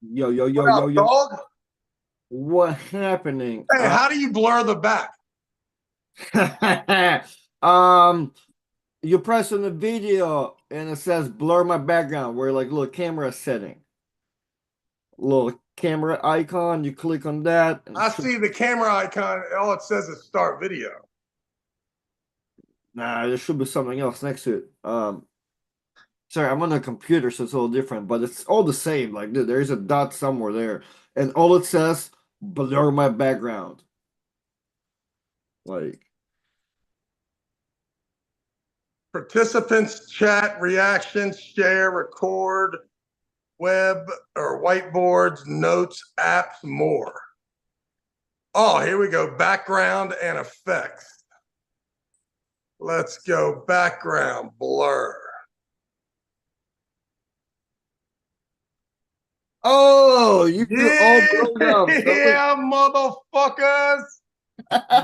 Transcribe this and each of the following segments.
Yo, yo, What yo, yo, up, yo. dog? What happening? Hey, how do you blur the back? Um, you press on the video and it says blur my background. Where like little camera setting, little camera icon. You click on that and it I should, see the camera icon. All it says is start video. nah, there should be something else next to it. Sorry, I'm on a computer, so it's a little different, but it's all the same. Like there's a dot somewhere there, and all it says blur my background. Like, Participants chat, reactions, share, record, web or whiteboards, notes, apps, more. Oh, here we go. Background and effects. Let's go. Background blur. oh, you all Yeah, blown up. So yeah, motherfuckers.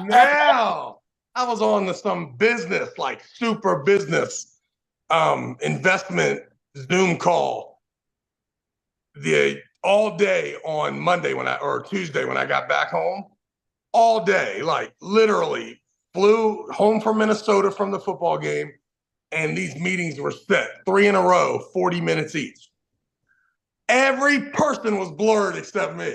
Now I was on to some business, like super business investment Zoom call the all day on Monday or Tuesday when I got back home. All day, like literally flew home from Minnesota from the football game, and these meetings were set 3 in a row, 40 minutes each. Every person was blurred except me.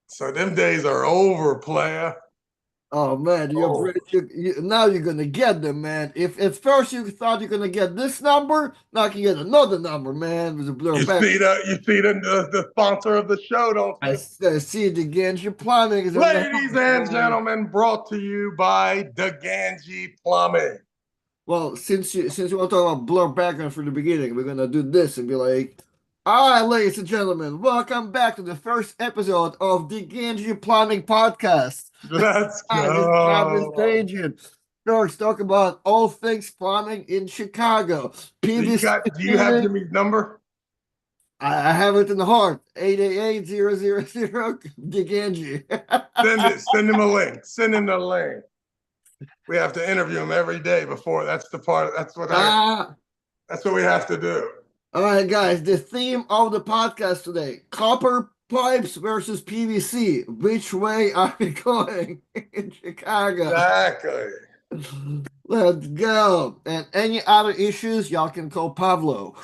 So them days are over, player. oh man, Oh, now you're gonna get them, man. If at first you thought you're gonna get this number, now you can get another number, man. With a blur back. you see the sponsor of the show, don't you? I see it again. Your plumbing is in the Ladies house, and man. gentlemen, brought to you by DeGangi Plumbing. Well, since you want to talk about blur background from the beginning, we're gonna do this and be like, all right, ladies and gentlemen, welcome back to the first episode of the Genji Planning Podcast. Let's This is Travis go. Bagent. First, talk about all things plumbing in Chicago. PVC. Do you have Jimmy's number? I have it in the heart. 888-000 the Genji. Send him a link. Send him the link. We have to interview him every day before. Ah, That's what we have to do. all right, guys. The theme of the podcast today: copper pipes versus PVC. Which way are we going in Chicago? Exactly. Let's go. And any other issues, y'all can call Pablo.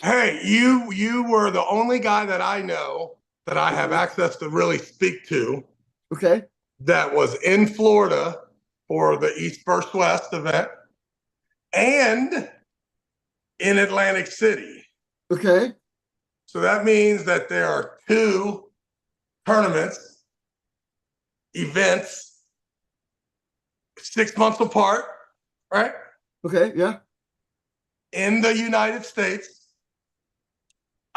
Hey, you were the only guy that I know that I have access to really speak to Okay. that was in Florida for the East First West event and in Atlantic City. Okay. So that means that there are two tournaments, events, 6 months apart, right? Okay. Yeah. In the United States.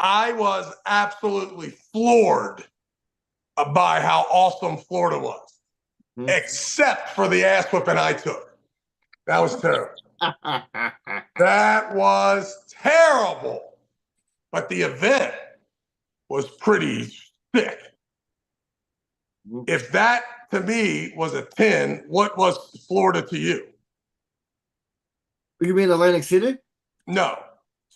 I was absolutely floored by how awesome Florida was, Hmm. except for the ass whipping I took. That was terrible. That was terrible. But the event was pretty sick. If that to me was a 10, what was Florida to you? You mean Atlantic City? No.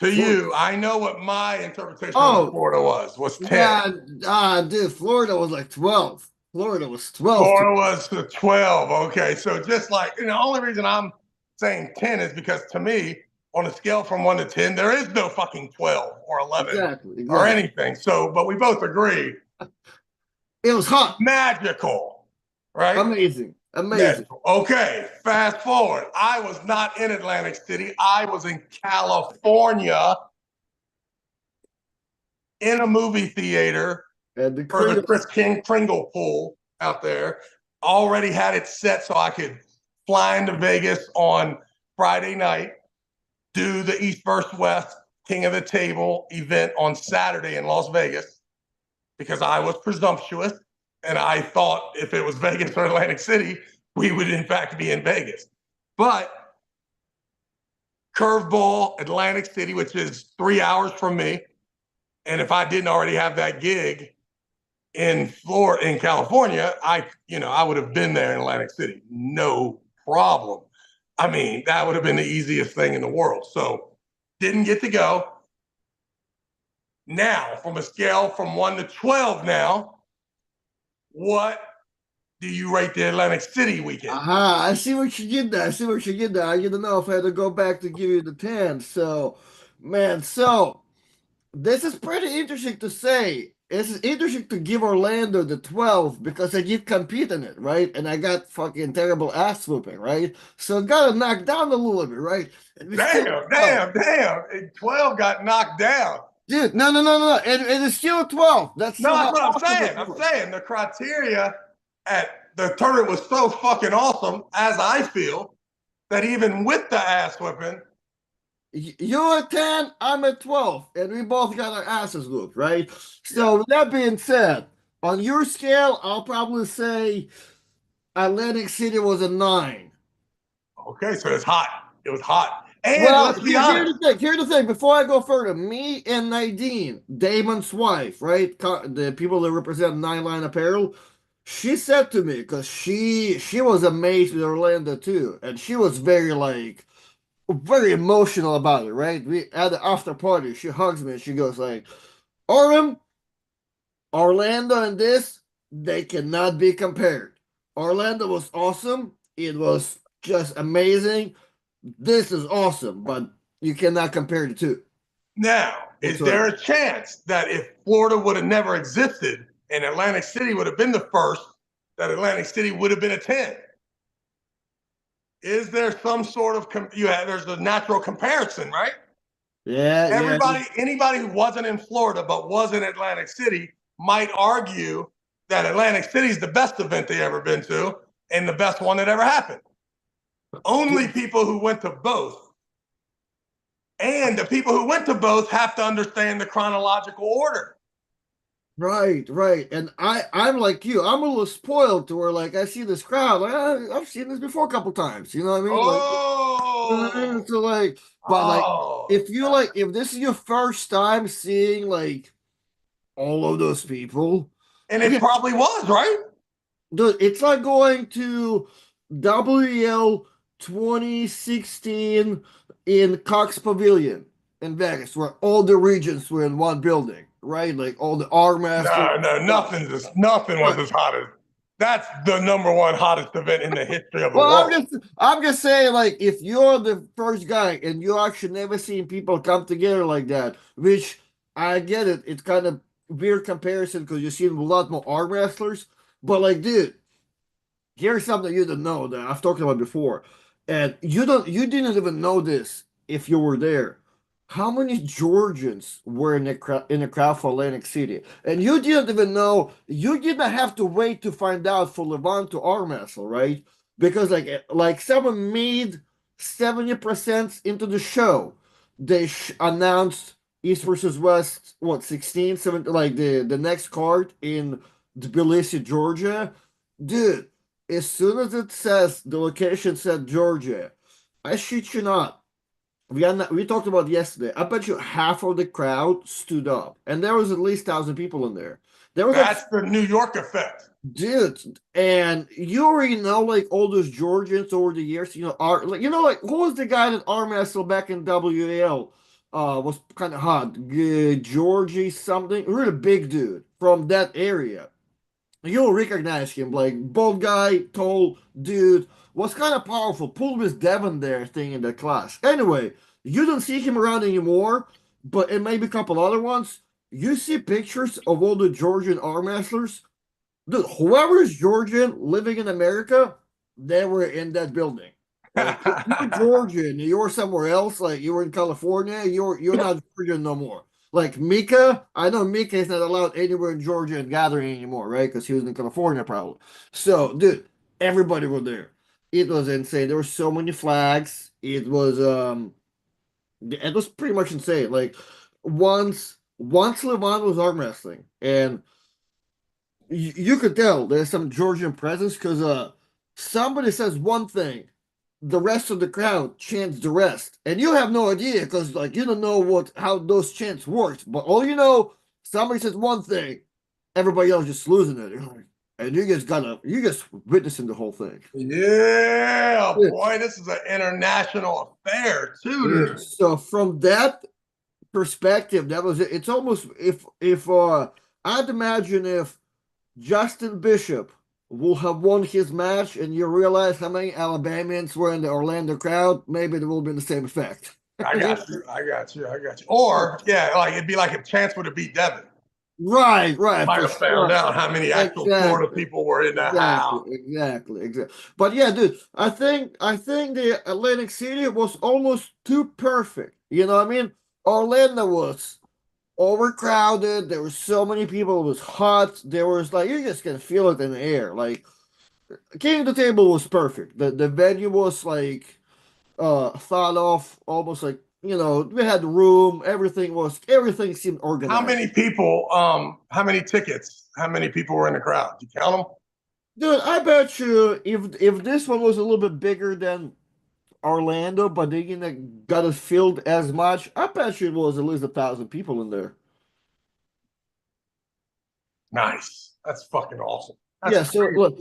To Florida. you, I know what my interpretation of Oh, Florida was 10. yeah. Dude, Florida was like 12. Florida was 12 to Florida was the 12. Okay. So just like, the only reason I'm saying 10 is because to me, on a scale from 1 to 10, there is no fucking 12 or 11 exactly, or exactly. anything. So, but we both agree It was hot. magical, right? Amazing. Amazing. Magical. Okay. Fast forward. I was not in Atlantic City. I was in California in a movie theater And the for the Kringle. Chris King Kringle pool out there. Already had it set so I could fly into Vegas on Friday night, do the East versus West King of the Table event on Saturday in Las Vegas because I was presumptuous and I thought if it was Vegas or Atlantic City, we would in fact be in Vegas. But curveball, Atlantic City, which is 3 hours from me. And if I didn't already have that gig in Florida, in California, I would have been there in Atlantic City, no problem. I mean, that would have been the easiest thing in the world. So didn't get to go. Now, from a scale from 1 to 12 now, what do you rate the Atlantic City weekend? Aha, I see what you did there. I see what you did there. I didn't know if I had to go back to give you the 10. So, man, this is pretty interesting to say. It's interesting to give Orlando the 12 because I did compete in it, right? And I got fucking terrible ass whooping, right? So got to knock down a little bit, right? And we still Damn, 12. damn, damn. 12 got knocked down. Dude, no. And it's still 12. That's No, still that's how what I'm awesome it saying. I'm was. saying the criteria at the tournament was so fucking awesome, as I feel, that even with the ass whipping, You're at 10, I'm at 12, and we both got our asses whooped, right? yeah. So, with that being said, on your scale, I'll probably say Atlantic City was a 9. Okay, so it's hot. It was hot. And Well, let's be honest. here's the thing. Before I go further, me and Nadine, Damon's wife, right? The people that represent Nine Line Apparel, she said to me, because she was amazed with Orlando too, and she was very emotional about it, right? We at the after party, she hugs me and she goes like, Orem, Orlando and this, they cannot be compared. Orlando was awesome. It was just amazing. This is awesome, but you cannot compare the two Now, is there whatsoever. a chance that if Florida would have never existed and Atlantic City would have been the first, that Atlantic City would have been a 10? Is there some sort of there's a natural comparison, right? Yeah. Anybody who wasn't in Florida but was in Atlantic City might argue that Atlantic City is the best event they ever been to and the best one that ever happened. Only people who went to both, and the people who went to both have to understand the chronological order. Right. And I'm like you. I'm a little spoiled to where like I see this crowd, like I've seen this before a couple times. You know what I mean? Like, you know what I mean? Oh, So like, but like, oh, if this is your first time seeing like all of those people, and it okay, probably was, right? dude, it's like going to WL 2016 in Cox Pavilion in Vegas, where all the regions were in one building, right? Like all the R Masters. No, nothing was Right. as hot as that's the number one hottest event in the history of the Well, world. I'm just saying, like, if you're the first guy and you actually never seen people come together like that, which I get it, it's kind of weird comparison because you've seen a lot more arm wrestlers, but like, dude, here's something you didn't know that I've talked about before, and you didn't even know this if you were there. How many Georgians were in the crowd for Atlantic City? And you didn't even know. You didn't have to wait to find out for Levant to arm wrestle, right? Because like someone made 70% into the show, they announced East versus West, what 16, 17, like the next card in Tbilisi, Georgia, dude. As soon as it says the location said Georgia, I shit you not. We talked about yesterday. I bet you half of the crowd stood up, and there was at least 1,000 people in there. There was like, That's the New York effect. dude, and you already know like all those Georgians over the years. Are like like who was the guy that arm wrestled back in WAL? Was kind of hot. Georgie something, really big dude from that area. You'll recognize him, like bald guy, tall dude, was kind of powerful. Pulled this Devon there thing in the class. Anyway, you don't see him around anymore, but and maybe a couple other ones. You see pictures of all the Georgian arm wrestlers. Dude, whoever is Georgian living in America, they were in that building. Like if you're Georgian, you're somewhere else, like you were in California, you're not Georgian no more. Like Mika, I know Mika is not allowed anywhere in Georgia and gathering anymore, right? Because he was in California probably. So, dude, everybody was there. It was insane. There were so many flags. It was pretty much insane. Like once Levant was arm wrestling, and you could tell there's some Georgian presence because somebody says one thing, the rest of the crowd chants the rest, and you have no idea because like you don't know how those chants works, but all you know, somebody says one thing, everybody else just losing it, and you just witnessing the whole thing. Yeah, Yeah. boy, this is an international affair too. Yeah. So from that perspective, that was it. It's almost if I'd imagine if Justin Bishop will have won his match and you realize how many Alabamians were in the Orlando crowd, maybe it will be the same effect. I got you. I got you. I got you. Or yeah, like it'd be like if Chance would have beat Devin. Right, Might for have found sure. out how many actual Florida Exactly. people were in the Exactly, house. exactly. But yeah, dude, I think the Atlantic City was almost too perfect. You know what I mean? Orlando was overcrowded. There were so many people. It was hot. There was like you just can feel it in the air. Like King of the Table was perfect. The venue was like thought of almost like we had room. Everything seemed How organized. many people? How many tickets? How many people were in the crowd? Did you count them? Dude, I bet you if this one was a little bit bigger than Orlando, but they didn't got it filled as much, I bet you it was at least 1,000 people in there. Nice. That's fucking awesome. That's Yeah, so crazy. look,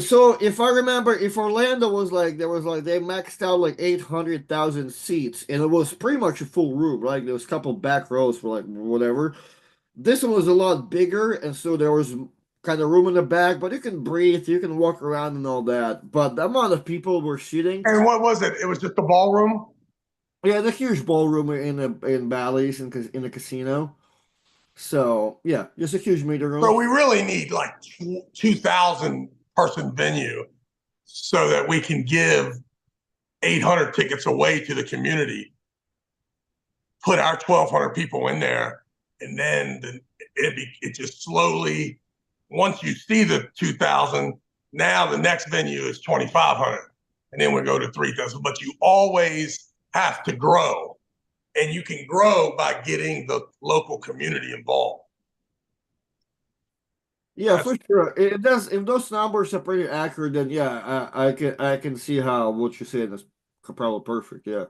so if I remember, if Orlando was like there was like they maxed out like 800,000 seats, and it was pretty much a full room. Like there was a couple back rows for like whatever. This one was a lot bigger, and so there was kind of room in the back, but you can breathe, you can walk around and all that. But the amount of people were shooting. And what was it? It was just a ballroom. Yeah, the huge ballroom in Bally's in the casino. So yeah, just a huge meeting So room. we really need like 2,000 person venue so that we can give 800 tickets away to the community, put our 1,200 people in there, and then it just slowly, once you see the 2,000, now the next venue is 2,500, and then we go to 3,000. But you always have to grow, and you can grow by getting the local community involved. Yeah, That's for sure. It does. If those numbers are pretty accurate, then yeah, I can see how what you're saying is probably perfect. Yeah.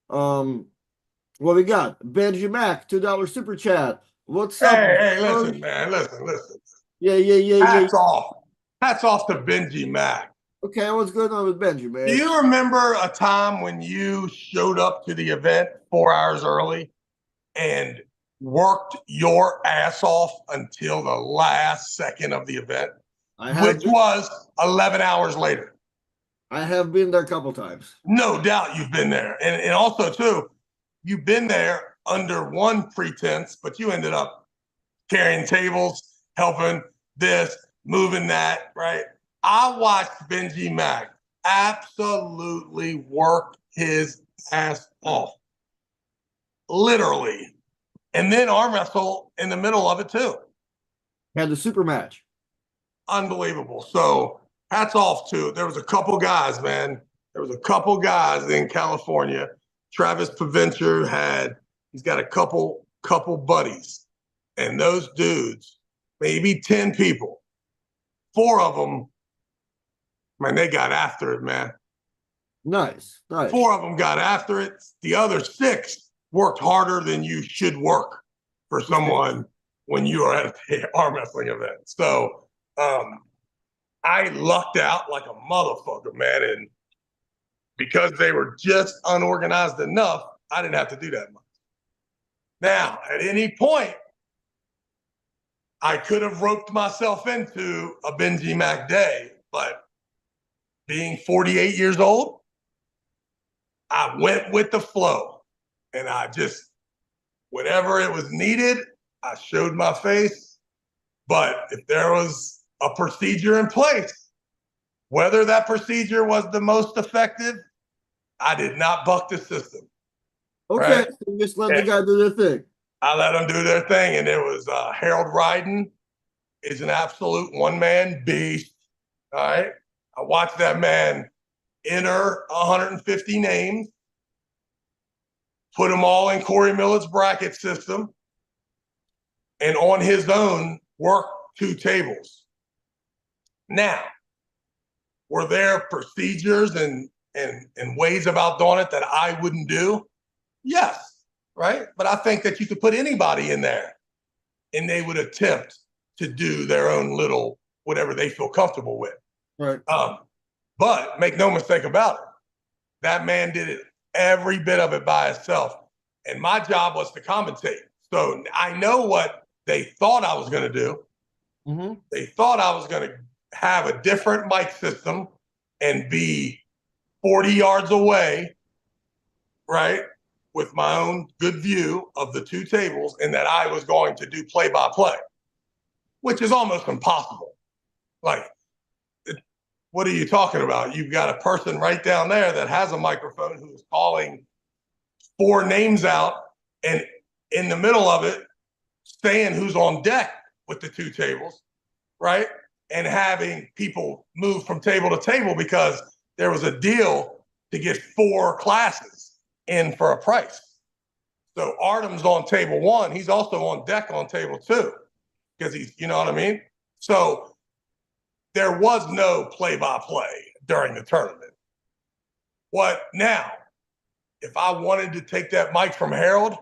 Um, what we got? Benji Mac, $2 super chat. What's up, hey, listen, George? man, listen. Yeah. Hats off. Hats off to Benji Mack. Okay, what's going on with Benji, Do man? you remember a time when you showed up to the event 4 hours early and worked your ass off until the last second of the event, I which have was 11 hours later? I have been there a couple times. No doubt you've been there. And also, too, you've been there under one pretense, but you ended up carrying tables, helping this, moving that, right? I watched Benji Mack absolutely work his ass off, literally, and then arm wrestle in the middle of it too. Had the super match. Unbelievable. So hats off to. There was a couple guys, man. There was a couple guys in California. Travis Paventure he's got a couple buddies, and those dudes, maybe 10 people, 4 of them, man, they got after it, man. Nice. 4 of them got after it. The other 6 worked harder than you should work for someone when you are at an arm wrestling event. So I lucked out like a motherfucker, man. And because they were just unorganized enough, I didn't have to do that much. Now, at any point, I could have roped myself into a Benji Mac day, but being 48 years old, I went with the flow, and I just, whenever it was needed, I showed my face. But if there was a procedure in place, whether that procedure was the most effective, I did not buck the system. Okay, Right? so just let the And guy do their thing. I let them do their thing, and it was Harold Ryden is an absolute one-man beast. All right, I watched that man enter 150 names, put them all in Corey Millet's bracket system, and on his own work 2 tables. Now, were there procedures and ways about doing it that I wouldn't do? Yes, right? But I think that you could put anybody in there and they would attempt to do their own little whatever they feel comfortable with. Right. But make no mistake about it, that man did it every bit of it by himself. and my job was to commentate. So I know what they thought I was going to do. Mm-hmm. They thought I was going to have a different mic system and be 40 yards away, right, with my own good view of the two tables, and that I was going to do play-by-play, which is almost impossible. Like, what are you talking about? You've got a person right down there that has a microphone who's calling 4 names out, and in the middle of it, saying who's on deck with the two tables, right? And having people move from table to table because there was a deal to get 4 classes in for a price. So Artem's on table 1. He's also on deck on table 2 because he's, you know what I mean? So there was no play-by-play during the tournament. What now? If I wanted to take that mic from Harold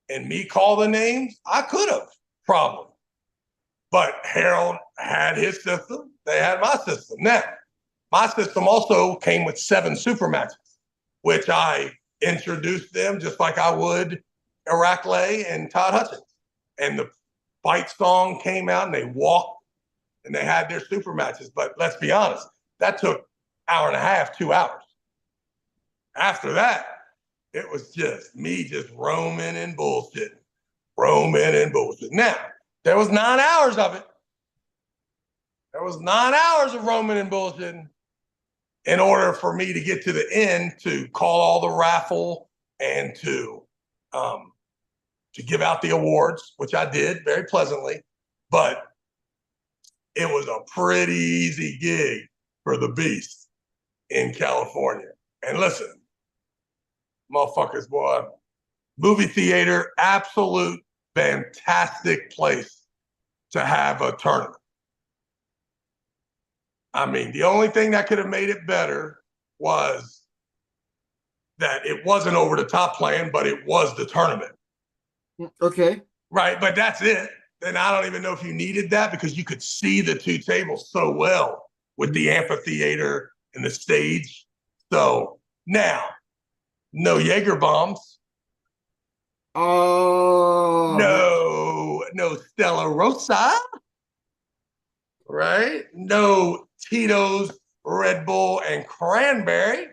and me call the names, I could have, probably. But Harold had his system. They had my system. Now, my system also came with 7 super matches, which I introduced them just like I would Irakle and Todd Hutchins. And the fight song came out and they walked and they had their super matches. But let's be honest, that took hour and a half, 2 hours. After that, it was just me just roaming and bullshitting. Now, there was 9 hours of it. There was 9 hours of roaming and bullshitting in order for me to get to the end to call all the raffle and to give out the awards, which I did very pleasantly. But it was a pretty easy gig for the Beast in California. And listen, motherfuckers, boy, movie theater, absolute fantastic place to have a tournament. I mean, the only thing that could have made it better was that it wasn't over the top playing, but it was the tournament. Okay. Right, but that's it. And I don't even know if you needed that because you could see the two tables so well with the amphitheater and the stage. So now, no Jaeger bombs. Oh. No Stella Rosa. Right? No Tito's, Red Bull, and Cranberry.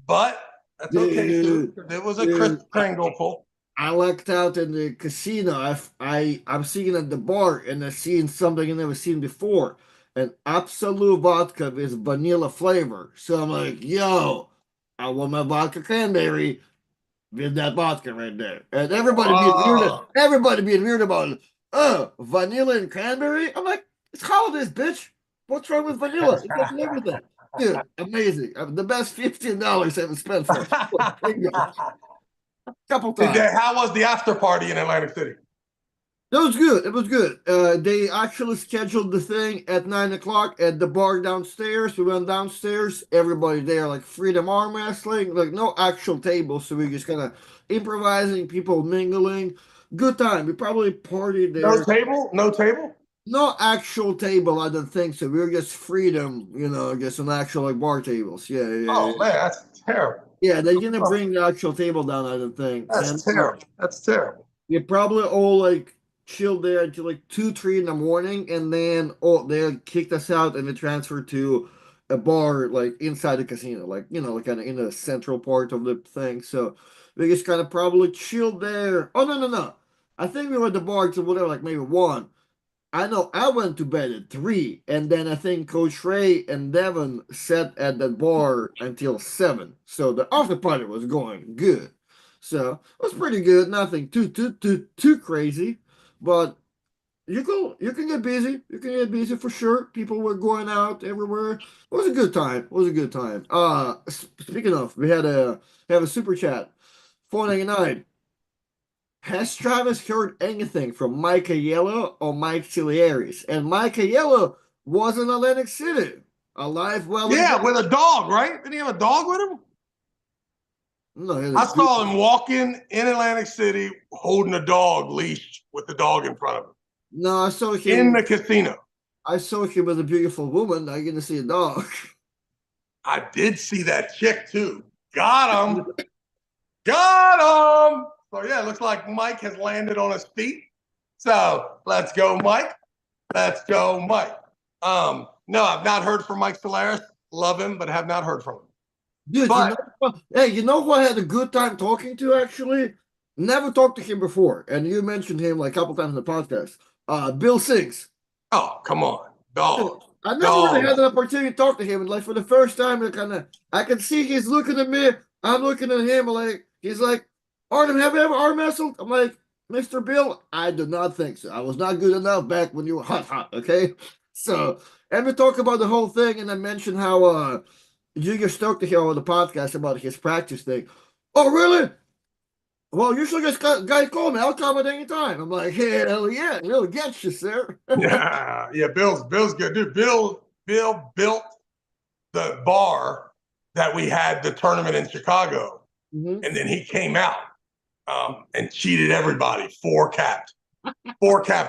But that's okay too. It was a Chris Kringle pull. I lucked out in the casino. I'm sitting at the bar and I'm seeing something I've never seen before. An absolute vodka with vanilla flavor. So I'm like, yo, I want my vodka cranberry with that vodka right there. And everybody being weird about it. Oh, vanilla and cranberry? I'm like, it's holidays, bitch. What's wrong with vanilla? It goes with everything. Dude, amazing. The best $15 I ever spent for bingo. Couple times. How was the after party in Atlantic City? It was good. It was good. They actually scheduled the thing at 9 o'clock at the bar downstairs. We went downstairs. Everybody there, like freedom arm wrestling, like no actual tables. So we just kind of improvising, people mingling. Good time. We probably partied there. No table? No table? No actual table, I don't think so. We were just freedom, just an actual like bar tables. Yeah. Oh man, that's terrible. Yeah, they didn't bring the actual table down, I don't think. That's terrible. That's terrible. You probably all like chilled there until like 2, 3 in the morning, and then they kicked us out and they transferred to a bar like inside the casino, like like kind of in the central part of the thing. So we just kind of probably chilled there. Oh no. I think we were at the bar till whatever, like maybe 1. I know I went to bed at 3, and then I think Coach Ray and Devin sat at that bar until 7. So the after party was going good. So it was pretty good. Nothing too crazy, but you can get busy. You can get busy for sure. People were going out everywhere. It was a good time. It was a good time. Speaking of, we have a super chat. 499. Has Travis heard anything from Micah Yellow or Mike Chilieris? And Micah Yellow was in Atlantic City. Alive, well. Yeah, with a dog, right? Didn't he have a dog with him? No, I saw him walking in Atlantic City holding a dog leashed with the dog in front of him. No, I saw him in the casino. I saw him with a beautiful woman. I didn't see a dog. I did see that chick too. Got him. Got him. So yeah, it looks like Mike has landed on his feet. So let's go, Mike. Let's go, Mike. No, I've not heard from Mike Solaris. Love him, but have not heard from him. Dude, you know But what? Hey, you know who I had a good time talking to actually? Never talked to him before, and you mentioned him like a couple times in the podcast. Bill Sings. oh, come on, Dude, dog, I never really dog. had an opportunity to talk to him, and like for the first time, I can see he's looking at me. I'm looking at him, like he's like, Artem, have you ever arm wrestled? I'm like, Mr. Bill, I do not think so. I was not good enough back when you were hot, okay? So, and we talk about the whole thing, and I mentioned how you just talked to him on the podcast about his practice thing. Oh, really? Well, you should just guys call me. I'll come at any time. I'm like, hell yeah, really get you, sir. Yeah, yeah. Bill's good, dude. Bill built the bar that we had the tournament in Chicago, Mhm. and then he came out and cheated everybody, four capped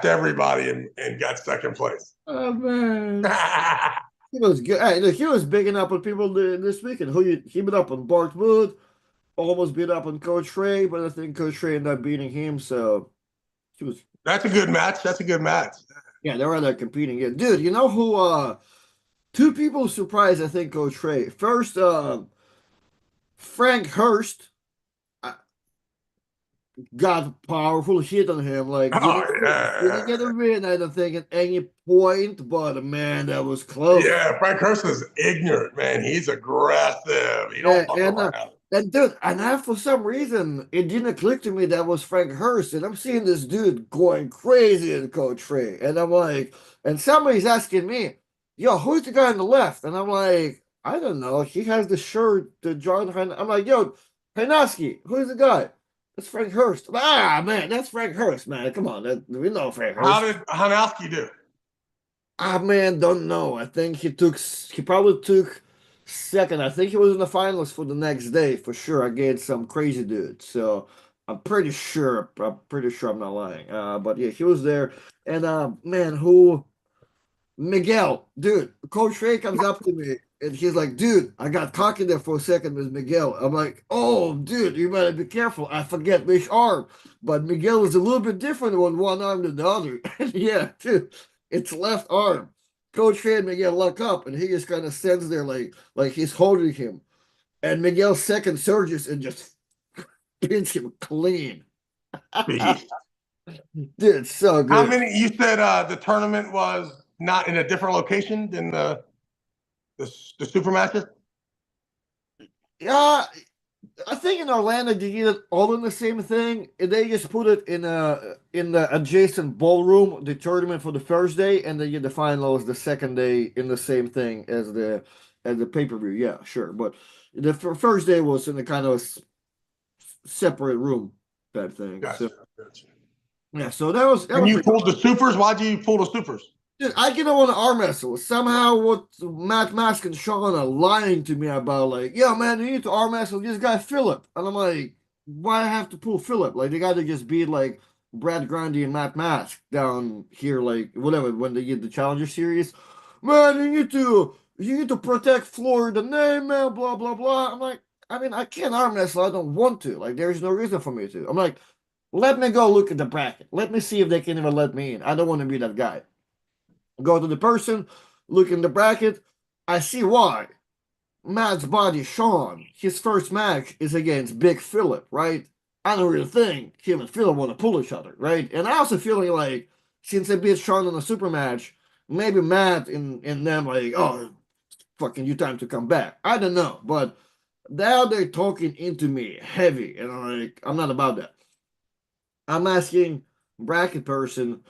everybody, and got second place. Oh man. yeah, He was good. Hey, look, he was bigging up on people this weekend. He beat up on Bart Wood, almost beat up on Coach Ray, but I think Coach Ray ended up beating him. So he was, that's a good match. That's a good match. yeah, they were there competing. Yeah, dude, you know who? Two people surprised. I think Coach Ray first. Frank Hurst got powerful shit on him. Like Oh didn't get a yeah, win. I don't think at any point, but man, that was close. yeah. Frank Hurst is ignorant, man. He's aggressive. He don't Yeah, fuck around. and dude, and I, for some reason, it didn't click to me that was Frank Hurst, and I'm seeing this dude going crazy at Coach Trey, and I'm like, and somebody's asking me, yo, who's the guy on the left? And I'm like, I don't know. He has the shirt to John. I'm like, yo, Hanaski, who's the guy? That's Frank Hurst. Ah, man, that's Frank Hurst, man. Come on, we know Frank How Hurst. did Hanowski do? Ah, man, don't know. I think he probably took second. I think he was in the finals for the next day for sure against some crazy dude. So I'm pretty sure. I'm pretty sure I'm not lying. But yeah, he was there. And man, who Miguel, dude, Coach Ray comes up to me and he's like, dude, I got cocky there for a second with Miguel. I'm like, oh, dude, you better be careful. I forget which arm. But Miguel is a little bit different on one arm than the other. Yeah, dude, it's left arm. Coach Ray and Miguel lock up and he just kind of stands there like he's holding him. And Miguel's second surges and just pins him clean. Beast. Dude, so How good. many? You said the tournament was not in a different location than the super matches. Yeah, I think in Orlando they did it all in the same thing. They just put it in the adjacent ballroom, the tournament for the first day, and then the finals the second day in the same thing as the pay-per-view. Yeah, sure. But the first day was in a kind of separate room type thing. So Gotcha. Gotcha. yeah, so that And was you pretty pulled the supers. Why'd you pull the supers? Dude, I get on an arm wrestle. Somehow, what Matt Mask and Sean are lying to me about, like, yo, man, you need to arm wrestle this guy, Philip. And I'm like, why I have to pull Philip? Like, they got to just beat, like, Brad Grundy and Matt Mask down here, like, whatever, when they get the Challenger Series. Man, you need to protect Florida name, man, blah, blah, blah. I'm like, I mean, I can't arm wrestle. I don't want to. Like, there's no reason for me to. I'm like, let me go look at the bracket. Let me see if they can even let me in. I don't want to be that guy. Go to the person, look in the bracket. I see why. Matt's buddy, Sean, his first match is against Big Philip, right? I don't really think him and Philip want to pull each other, right? And I also feeling like since they beat Sean in a super match, maybe Matt and them like, oh, fucking you time to come back. I don't know, but now they're talking into me heavy, and I'm like, I'm not about that. I'm asking bracket person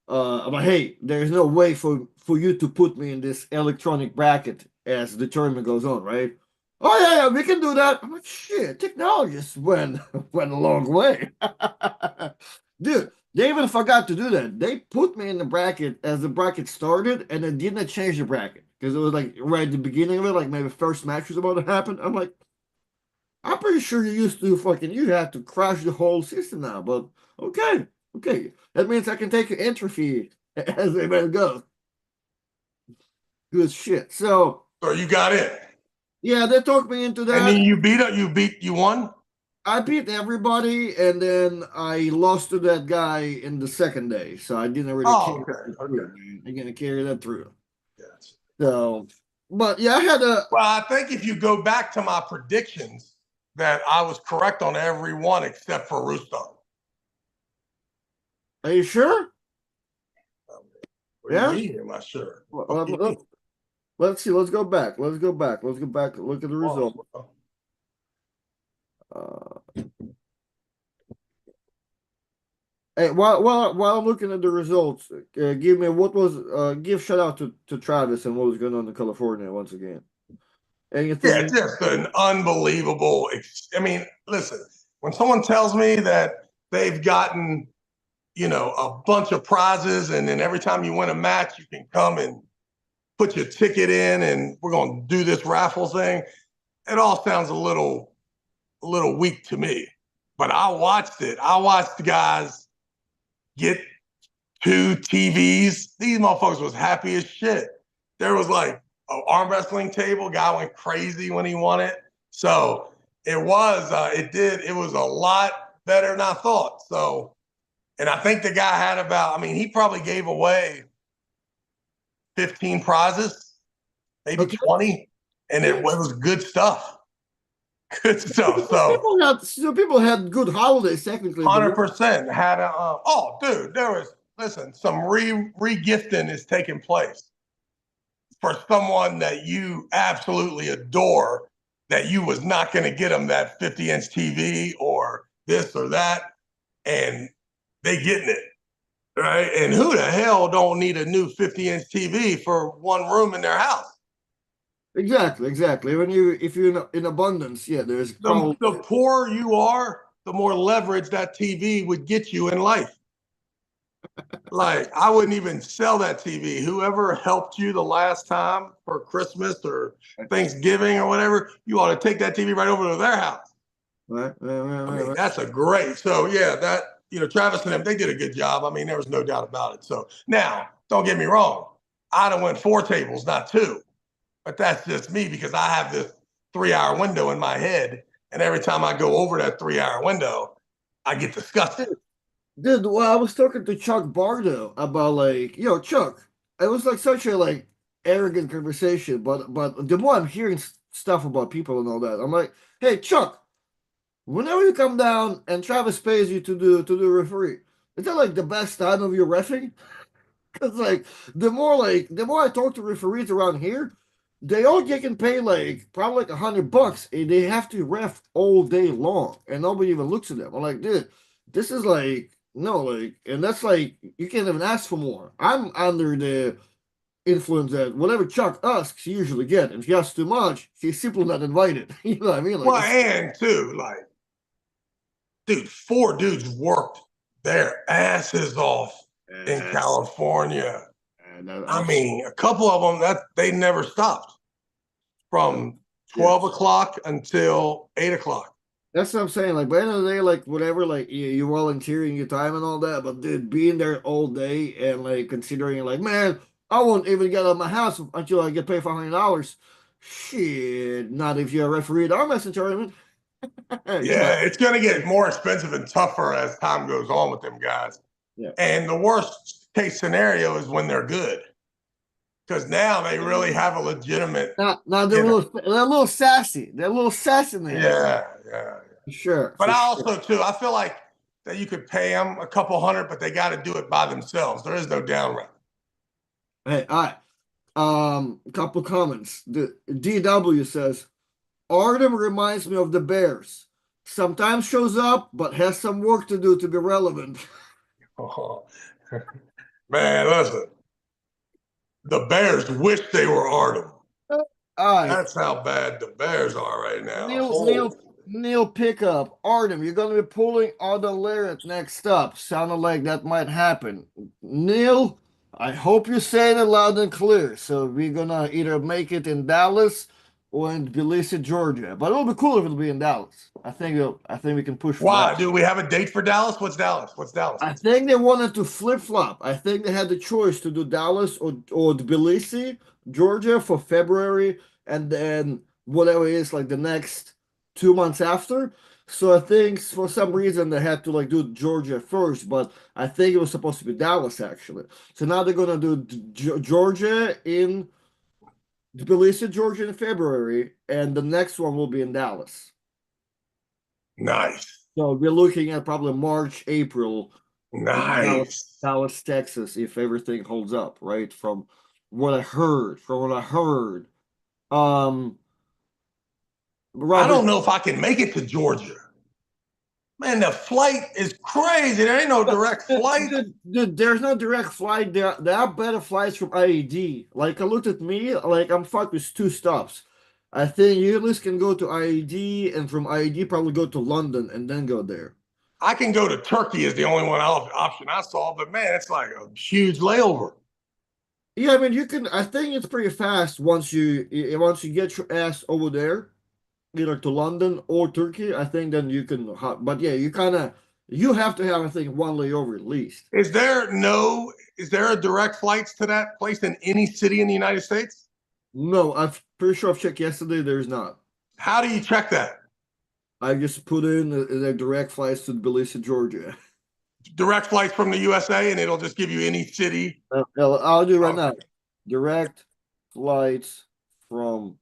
I'm like, hey, there's no way for you to put me in this electronic bracket as the tournament goes on, right? Oh yeah, we can do that. I'm like, shit, technologists went went a long way. Dude, they even forgot to do that. They put me in the bracket as the bracket started, and they didn't change the bracket because it was like right at the beginning of it, like maybe first match was about to happen. I'm like, I'm pretty sure you used to fucking you have to crash the whole system now, but okay, okay. That means I can take your entry fee as they better go. Good shit. So So you got it, yeah, they talked me into and that. then you beat it. You won. I beat everybody, and then I lost to that guy in the second day, so I didn't really Oh, carry okay, that okay. through, man. I didn't carry that through. Yes. So, but yeah, I had a. Well, I think if you go back to my predictions, that I was correct on every one except for Russo. Are you sure? What do you Yeah. mean? Am I sure? Well, What do you mean? let's see. Let's go back. Let's go back. Let's go back. Look at the result. Well, Uh, hey, while I'm looking at the results, give me what was give shout out to Travis and what was going on in California once again. yeah, Anything? just an unbelievable. I mean, listen, when someone tells me that they've gotten, a bunch of prizes, and then every time you win a match, you can come and put your ticket in, and we're going to do this raffle thing. It all sounds a little weak to me. But I watched it. I watched the guys get 2 TVs. These motherfuckers was happy as shit. There was like an arm wrestling table. Guy went crazy when he won it. So it was a lot better than I thought. So, and I think the guy had about, I mean, he probably gave away 15 prizes, maybe Okay. 20, and it was good stuff. Good stuff. Some So people had good holidays technically, but 100% had a, oh, dude, there was, listen, some re-gifting is taking place for someone that you absolutely adore, that you was not going to get them that 50-inch TV or this or that, and they getting it, right? And who the hell don't need a new 50-inch TV for one room in their house? exactly. When you if you're in abundance, yeah, there's The, probably the poorer you are, the more leverage that TV would get you in life. Like, I wouldn't even sell that TV. Whoever helped you the last time for Christmas or Thanksgiving or whatever, you ought to take that TV right over to their house. right, I mean, right. that's a great. So yeah, Travis and them, they did a good job. I mean, there was no doubt about it. So now, don't get me wrong, I'd have went 4 tables, not two. But that's just me because I have this 3 hour window in my head, and every time I go over that 3 hour window, I get disgusted. Dude, well, I was talking to Chuck Bardo about like, Chuck. It was like such a like arrogant conversation, but the more I'm hearing stuff about people and all that, I'm like, hey, Chuck, whenever you come down and Travis pays you to do referee, is that like the best time of your refing? Because like the more I talk to referees around here, they all getting paid like probably like $100, and they have to ref all day long, and nobody even looks at them. I'm like, dude, this is like no, like, and that's like you can't even ask for more. I'm under the influence that whatever Chuck asks, he usually get. If he asks too much, he's simply not invited. You know what I mean? Like Well, it's and too, like, dude, 4 dudes worked their asses off in that's California. and I that's mean, a couple of them that they never stopped from yeah. 12 o'clock until 8 o'clock. That's what I'm saying. Like, by the end of the day, like, whatever, like, you're volunteering your time and all that, but dude, being there all day and like considering, like, man, I won't even get out of my house until I get paid $500. Shit, not if you're a referee at our message tournament. Come on. Yeah, it's going to get more expensive and tougher as time goes on with them guys. Yeah. And the worst case scenario is when they're good, because now they really have a legitimate, Now you know, they're a little sassy. They're a little sassy now. yeah. For sure, But for I sure. also too, I feel like that you could pay them a couple hundred, but they got to do it by themselves. There is no down rep. Hey, all right. A couple comments. The DW says Artem reminds me of the Bears. Sometimes shows up, but has some work to do to be relevant. Oh, man, listen, the Bears wish they were Artem. All right, That's how bad the Bears are right now. Neil, Holy. Neil, Neil Pickup. Artem, you're gonna be pulling Arda Lyric next up. Sounded like that might happen. Neil, I hope you're saying it loud and clear. So we're gonna either make it in Dallas or in Tbilisi, Georgia. But it'll be cool if it'll be in Dallas. I think we can push for Why? that. Do we have a date for Dallas? What's Dallas? What's Dallas? I think they wanted to flip flop. I think they had the choice to do Dallas or Tbilisi, Georgia for February, and then whatever it is like the next 2 months after. So I think for some reason they had to like do Georgia first, but I think it was supposed to be Dallas actually. So now they're gonna do Georgia in Tbilisi, Georgia in February, and the next one will be in Dallas. Nice. So we're looking at probably March, April in Nice. Dallas, Texas, if everything holds up, right? From what I heard, Um, I Robert, don't know if I can make it to Georgia. Man, the flight is crazy. There ain't no direct flight. there's no direct flight. There are better flights from IED. Like I looked at me, like I'm fucked with two stops. I think you at least can go to IED, and from IED probably go to London and then go there. I can go to Turkey is the only one option I saw, but man, it's like a huge layover. Yeah, I mean you can. I think it's pretty fast once you get your ass over there, either to London or Turkey. I think then you can. But yeah, you have to have I think one layover at least. Is there a direct flights to that place in any city in the United States? No, I'm pretty sure I've checked yesterday. There's not. How do you check that? I just put in the direct flights to Tbilisi, Georgia. Direct flights from the USA and it'll just give you any city. I'll do it right now. Direct flights from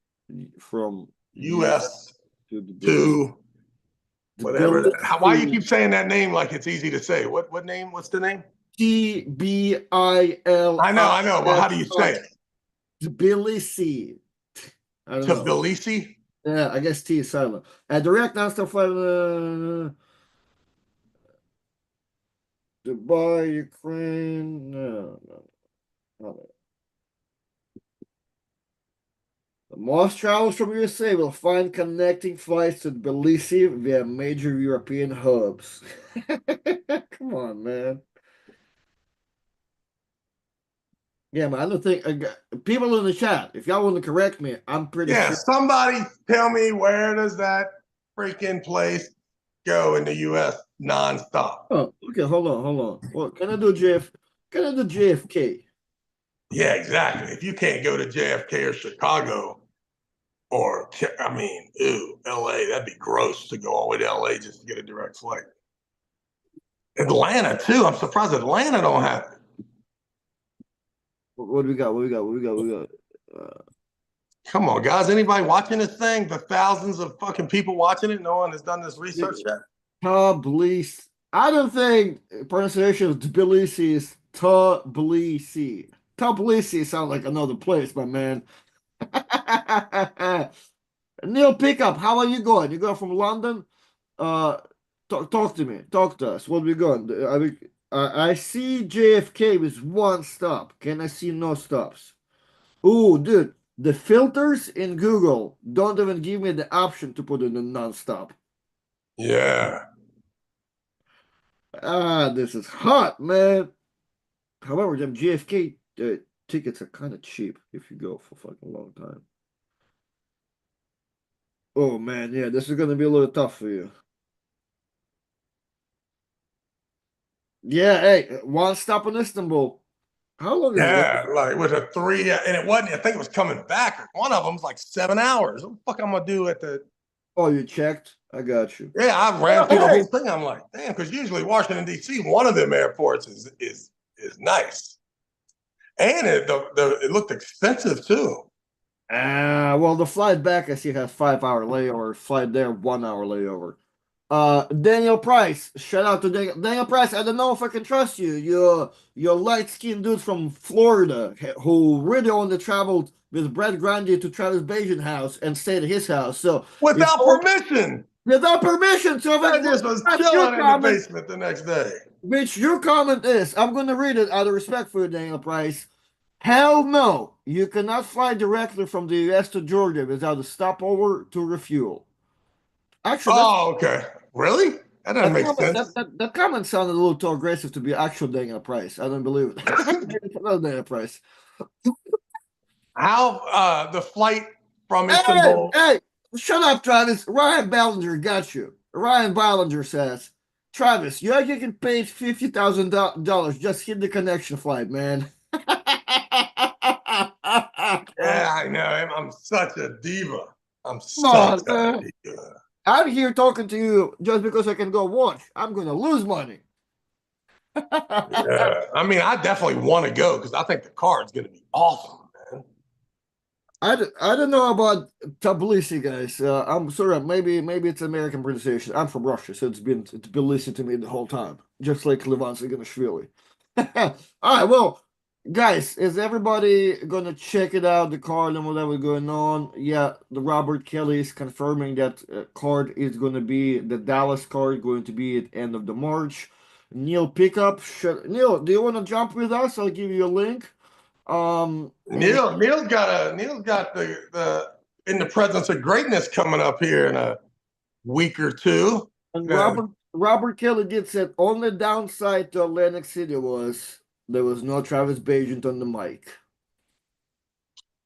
from US US to Tbilisi. to whatever. Why you Tbilisi, keep saying that name like it's easy to say? What name? What's the name? I know, but how do you say it? Tbilisi. I don't know. Tbilisi? Yeah, I guess T is silent. A direct nonstop flight. Dubai, Ukraine. No, no, no. Most travelers from USA will find connecting flights to Tbilisi via major European hubs. Come on, man. Yeah, man. I don't think people in the chat. If y'all want to correct me, I'm pretty Yeah, sure. somebody tell me where does that freaking place go in the US nonstop? Oh, okay. Hold on. Well, can I do JF? Can I do JFK? Yeah, exactly. If you can't go to JFK or Chicago, or I mean, ew, LA, that'd be gross to go all the way to LA just to get a direct flight. Atlanta too. I'm surprised Atlanta don't have it. What do we got? What do we got? What do we got? What do we got? Come on, guys. Anybody watching this thing? The thousands of fucking people watching it. No one has done this research yet. Tbilisi. I don't think pronunciation of Tbilisi is Tbilisi. Tbilisi sounds like another place, my man. Neil Pickup, how are you going? You going from London? Uh, talk to me. Talk to us. What we going? I see JFK with one stop. Can I see no stops? Ooh, dude, the filters in Google don't even give me the option to put in a non-stop. Yeah. Ah, this is hot, man. However, them JFK tickets are kind of cheap if you go for fucking long time. Oh man, yeah, this is gonna be a little tough for you. Yeah, hey, one stop in Istanbul. How long is it? Yeah, like with a three, and it wasn't. I think it was coming back. One of them's like 7 hours. What the fuck I'm gonna do at the? Oh, you checked? I got you. Yeah, I ran through the whole thing. I'm like, damn, because usually Washington D.C. one of them airports is nice, and it looked expensive too. Well, the flight back I see has 5 hour layover. Flight there 1 hour layover. Daniel Price. Shout out to Daniel Price. I don't know if I can trust you. You're light skinned dude from Florida who really only traveled with Brett Grundy to Travis Bagent house and stayed at his house. So Without permission. without permission. So I just was chilling in the basement the next day. Which your comment is, I'm going to read it out of respect for you, Daniel Price. Hell no. You cannot fly directly from the US to Georgia without a stopover to refuel. Actually, Oh, okay. Really? That doesn't make sense. that comment sounded a little too aggressive to be actual Daniel Price. I don't believe it. Not Daniel Price. How the flight from Hey, Istanbul? hey, shut up, Travis. Ryan Ballinger got you. Ryan Ballinger says, Travis, you're getting paid $50,000. Just hit the connection flight, man. Yeah, I know. I'm such a diva. I'm Come on, such a man. diva. I'm here talking to you just because I can go watch. I'm gonna lose money. Yeah, I mean, I definitely want to go because I think the card's going to be awesome, man. I don't know about Tbilisi, guys. I'm sorry. Maybe it's American pronunciation. I'm from Russia, so it's been listening to me the whole time, just like Levan Siganishvili. All right, well, guys, is everybody gonna check it out, the card and whatever going on? Yeah, the Robert Kelly is confirming that card is gonna be the Dallas card, going to be at end of the March. Neil Pickup, Neil, do you want to jump with us? I'll give you a link. And Neil's got the in the presence of greatness coming up here in a week or two. And Yeah, Robert Kelly did said only downside to Atlantic City was there was no Travis Bagent on the mic.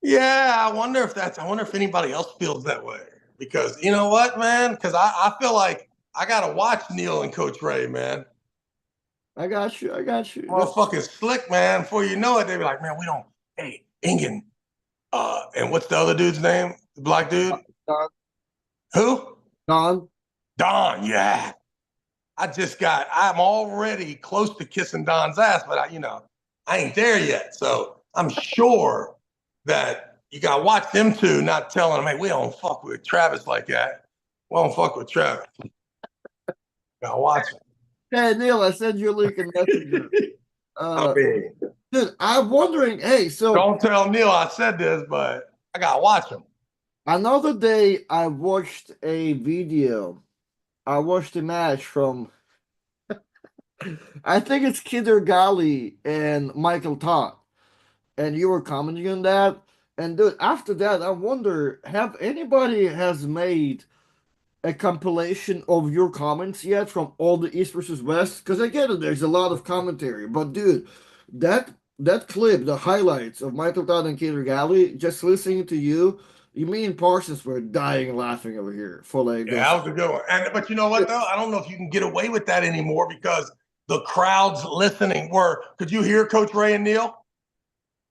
yeah. I wonder if anybody else feels that way because you know what, man? Because I feel like I gotta watch Neil and Coach Ray, man. I got you. I got you. Motherfucking slick, man. Before you know it, they be like, man, we don't. Hey, Ingen, and what's the other dude's name? The black dude? Don. Who? Don. Don. Yeah. I'm already close to kissing Don's ass, but I ain't there yet. So I'm sure that you got to watch them two, not telling them, hey, we don't fuck with Travis like that. We don't fuck with Travis. Got to watch him. Hey Neil, I sent you a link in Messenger. I Uh, mean, dude, I'm wondering. Hey, so don't tell Neil I said this, but I got to watch him. another day I watched a video. I watched a match from I think it's Kidder Gali and Michael Todd, and you were commenting on that. And dude, after that, I wonder, have anybody has made a compilation of your comments yet from all the East versus West? Because I get it, there's a lot of commentary, but dude, that clip, the highlights of Michael Todd and Kidder Gali, just listening to you, me and Parsons were dying laughing over here for like Yeah, those. that was a good one. But you know what though? I don't know if you can get away with that anymore because the crowds listening were. Could you hear Coach Ray and Neil?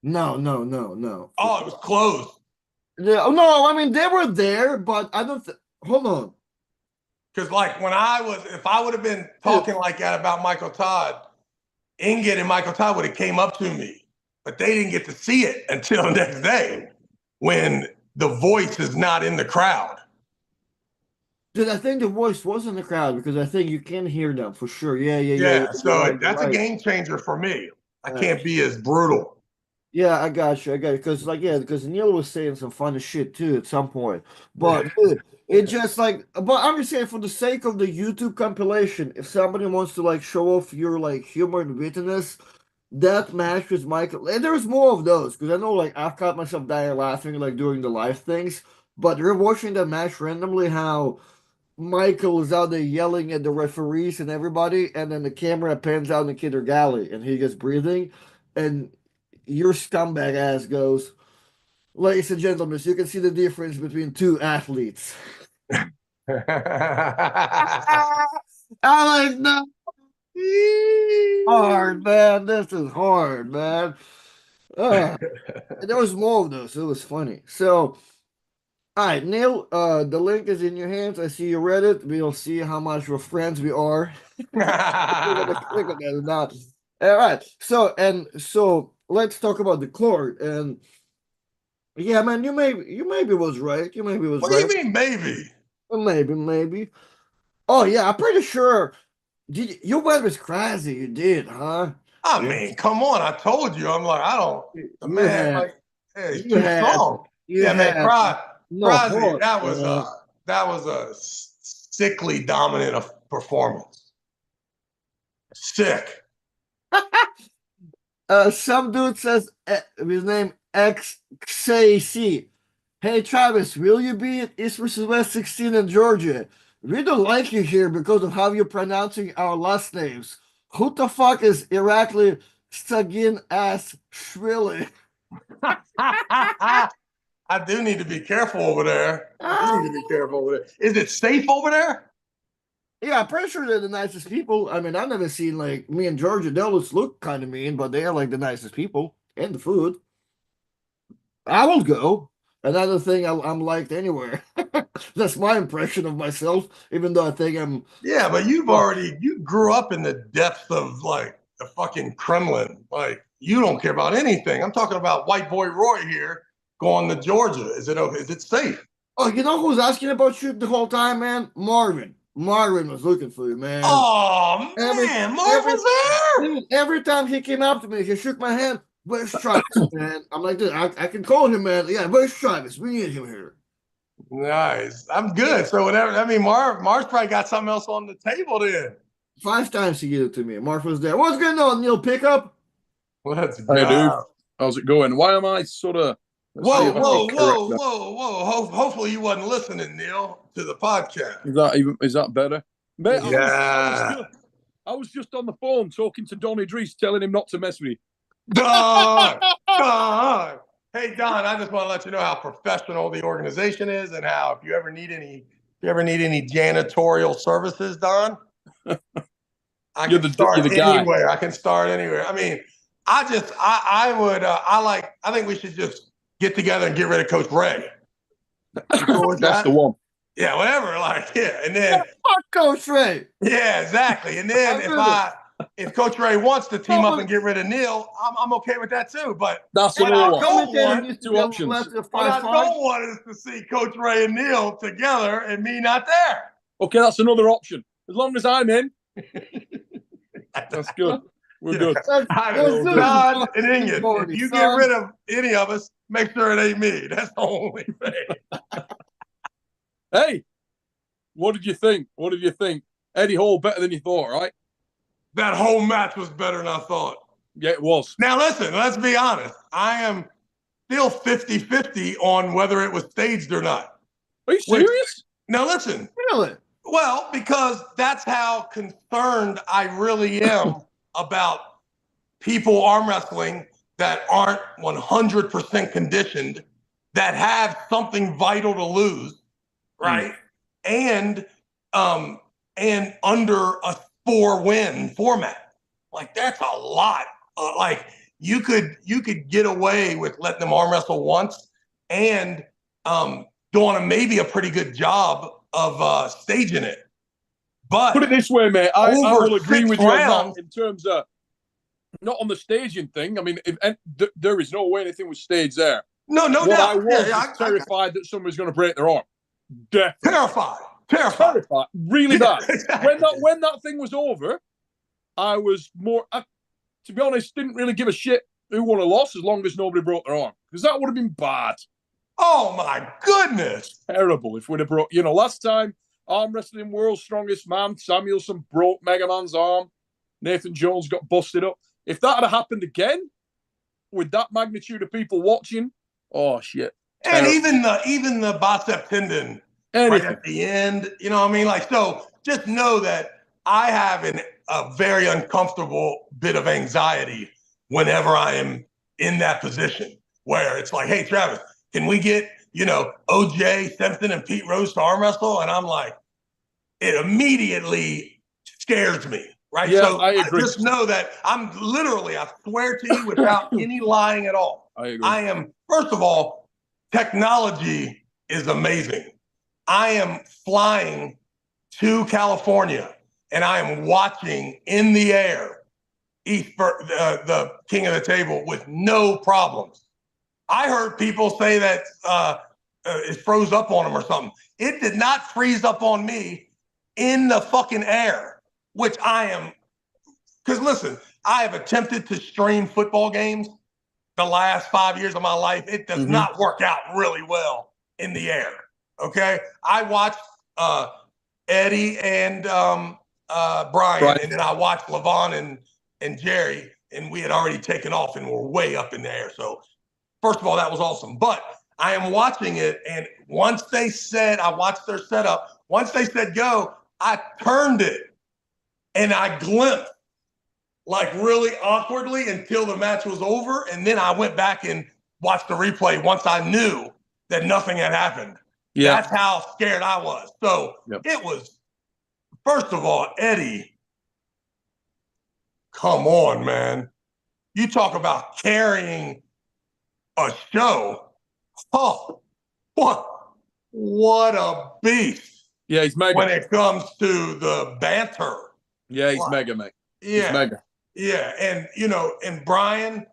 No, no, no, no. Oh, it was closed. Yeah, no, I mean they were there, but I don't. Hold on. Because like if I would have been Dude, talking like that about Michael Todd, Ingrid and Michael Todd would have came up to me, but they didn't get to see it until the next day when the voice is not in the crowd. I think the voice was in the crowd because I think you can hear them for sure. Yeah, yeah, yeah, yeah. Yeah, You're so right. You're that's a right. game changer for me. I Uh, can't be as brutal. yeah, I got you. I got you. Because like, yeah, because Neil was saying some funny shit too at some point. But dude, it just like, but I'm just saying for the sake of the YouTube compilation, if somebody wants to like show off your like humor and wittiness, that match with Michael, and there's more of those because I know like I've caught myself dying laughing like during the live things. But we're watching that match randomly, how Michael is out there yelling at the referees and everybody, and then the camera pans out in the Kidder Galley, and he gets breathing, and your scumbag ass goes, "Ladies and gentlemen, so you can see the difference between two athletes." I'm like, no, hard man. This is hard, man. Uh, there was more of those. It was funny. So, all right, Neil. The link is in your hands. I see you read it. We'll see how much of friends we are. We're gonna click on that or not. All right. So let's talk about the court. And yeah, man, you maybe was right. You maybe was What do right. you mean, maybe? Maybe. Oh yeah, I'm pretty sure. You went was crazy. You did, huh? I Yeah. mean, come on. I told you. I'm like, I don't. The You man, had like, yeah, he's you too had strong. you Yeah, man. had no Crazy. heart, man. That was a sickly dominant performance. Sick. Some dude says his name XAC. Hey Travis, will you be at East versus West 16 in Georgia? We don't like you here because of how you're pronouncing our last names. Who the fuck is Irakli Stagin ass Shvili? I do need to be careful over there. I do need to be careful over there. Is it safe over there? Yeah, I'm pretty sure they're the nicest people. I mean, I've never seen like me in Georgia. They always look kind of mean, but they are like the nicest people and the food. I will go. Another thing I'm liked anywhere. That's my impression of myself, even though I think I'm. Yeah, but you grew up in the depths of like the fucking Kremlin. Like you don't care about anything. I'm talking about white boy Roy here going to Georgia. Is it okay? Is it safe? Oh, you know who's asking about you the whole time, man? Marvin. Marvin was looking for you, man. Oh Every man, every Marvin's there. dude, every time he came up to me, he shook my hand. Where's Travis, man? I'm like, dude, I can call him, man. Yeah, where's Travis? We need him here. Nice. I'm good. So whatever. I mean, Marv's probably got something else on the table then. 5 times he gave it to me. Marv was there. What's going on, Neil Pickup? Let's Hey, dude. go. How's it going? Why am I sort of? Let's see Whoa, if I can whoa, correct whoa, that. whoa, whoa. Hopefully you wasn't listening, Neil, to the podcast. Is that better? Mate, Yeah. I was just on the phone talking to Don Idris, telling him not to mess with me. Don, Don. Hey, Don, I just want to let you know how professional the organization is and how if you ever need any janitorial services, Don, I You're can the start guy. anywhere. I can start anywhere. I mean, I think we should just get together and get rid of Coach Ray. You cool with That's that? the one. Yeah, whatever. Like, yeah, and then Fuck Coach Ray. yeah, exactly. And then if Coach Ray wants to team up and get rid of Neil, I'm okay with that too. But That's what another I one. don't Commentator want, used to Two be options. left at what I 5'5". don't want is to see Coach Ray and Neil together and me not there. Okay, that's another option. As long as I'm in, that's good. We're good. Don and Inge, if you get son. rid of any of us, make sure it ain't me. That's the only thing. Hey, what did you think? What did you think? Eddie Hall better than you thought, right? That whole match was better than I thought. Yeah, it was. Now, listen, let's be honest. I am still 50-50 on whether it was staged or not. Are you serious? Now, listen. Really? Well, because that's how concerned I really am about people arm wrestling that aren't 100% conditioned, that have something vital to lose, right? And under a 4-win format. Like that's a lot. Like you could get away with letting them arm wrestle once and doing maybe a pretty good job of staging it. But put it this way, mate. I will agree with you on rounds, that in terms of not on the staging thing. I mean, there is no way anything was staged there. No what doubt. I was terrified that somebody's going to break their arm. Definitely. Terrified. Really bad. Exactly. When that thing was over, I was more, to be honest, didn't really give a shit who won or lost as long as nobody broke their arm. Because that would have been bad. Oh, my goodness. Terrible if we'd have broke, last time, arm wrestling world's strongest man, Samuelson broke Mega Man's arm. Nathan Jones got busted up. If that had happened again, with that magnitude of people watching, oh, shit. And even the bicep tendon right at the end, you know what I mean? Like, so just know that I have a very uncomfortable bit of anxiety whenever I am in that position where it's like, hey, Travis, can we get, OJ Simpson and Pete Rose to arm wrestle? And I'm like, it immediately scares me, right? Yeah, so I agree. Just know that I swear to you without any lying at all. I agree. First of all, technology is amazing. I am flying to California and I am watching in the air the King of the Table with no problems. I heard people say that it froze up on them or something. It did not freeze up on me in the fucking air, which because listen, I have attempted to stream football games the last 5 years of my life. It does not work out really well in the air. Okay. I watched Eddie and Brian, and then I watched LaVon and Jerry, and we had already taken off and were way up in the air. So first of all, that was awesome. But I am watching it, and once they said, I watched their setup, once they said go, I turned it and I glimpsed like really awkwardly until the match was over. And then I went back and watched the replay once I knew that nothing had happened. Yeah. That's how scared I was. So It was, first of all, Eddie, come on, man. You talk about carrying a show. Oh, what a beast. Yeah, he's mega. When it comes to the banter. Yeah, he's mega, mate. Yeah. He's mega. Yeah. And, and Brian,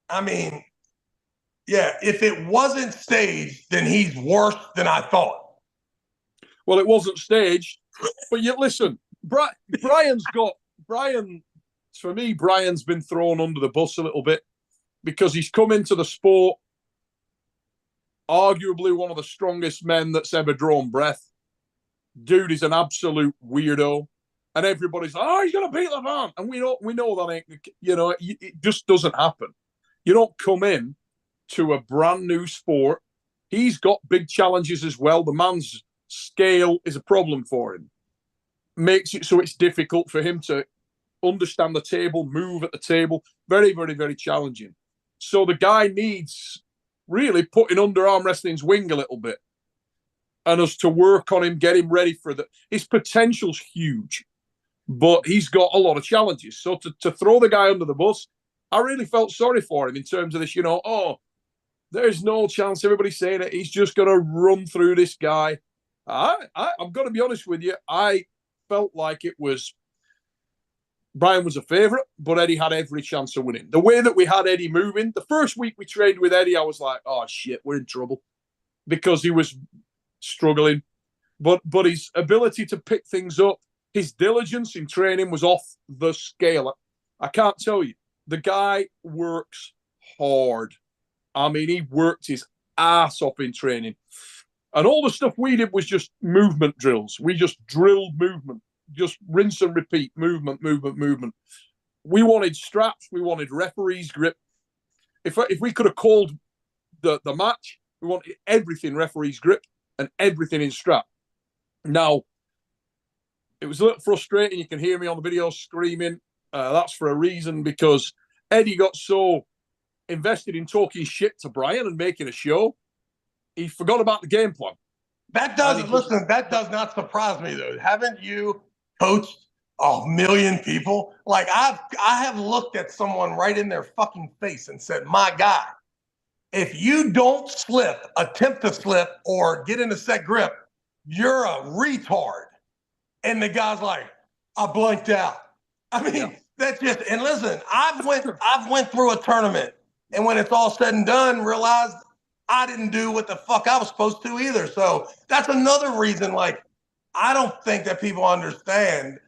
I mean, yeah, if it wasn't staged, then he's worse than I thought. Well, it wasn't staged, but you listen, Brian, for me, Brian's been thrown under the bus a little bit because he's come into the sport, arguably one of the strongest men that's ever drawn breath. Dude is an absolute weirdo. And everybody's like, oh, he's going to beat LeVant. And we know that ain't, it just doesn't happen. You don't come in to a brand new sport. He's got big challenges as well. The man's scale is a problem for him. Makes it so it's difficult for him to understand the table, move at the table. Very, very, very challenging. So the guy needs really putting under arm wrestling's wing a little bit and us to work on him, get him ready for that. His potential's huge, but he's got a lot of challenges. So to throw the guy under the bus, I really felt sorry for him in terms of this, there's no chance. Everybody's saying it. He's just going to run through this guy. I'm going to be honest with you. I felt like Brian was a favorite, but Eddie had every chance of winning. The way that we had Eddie moving, the first week we trained with Eddie, I was like, oh, shit, we're in trouble because he was struggling. But his ability to pick things up, his diligence in training was off the scale. I can't tell you. The guy works hard. I mean, he worked his ass off in training. And all the stuff we did was just movement drills. We just drilled movement, just rinse and repeat, movement. We wanted straps. We wanted referee's grip. If we could have called the match, we wanted everything referee's grip and everything in strap. Now, it was a little frustrating. You can hear me on the video screaming. That's for a reason, because Eddie got so invested in talking shit to Brian and making a show, he forgot about the game plan. That does not surprise me though. Haven't you coached a million people? Like I have looked at someone right in their fucking face and said, my God, if you don't slip, attempt to slip, or get in a set grip, you're a retard. And the guy's like, I blanked out. I mean, that's just, and listen, I've went through a tournament, and when it's all said and done, realized I didn't do what the fuck I was supposed to either. So that's another reason, like, I don't think that people understand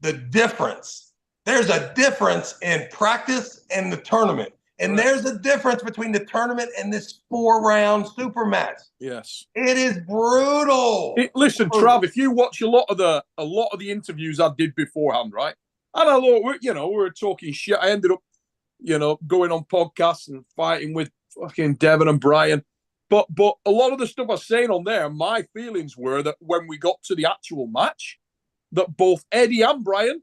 the difference. There's a difference in practice and the tournament. And there's a difference between the tournament and this 4-round super match. Yes. It is brutal. Listen, Trav, if you watch a lot of the interviews I did beforehand, right? And I thought, we were talking shit. I ended up, going on podcasts and fighting with fucking Devin and Brian. But a lot of the stuff I was saying on there, my feelings were that when we got to the actual match, that both Eddie and Brian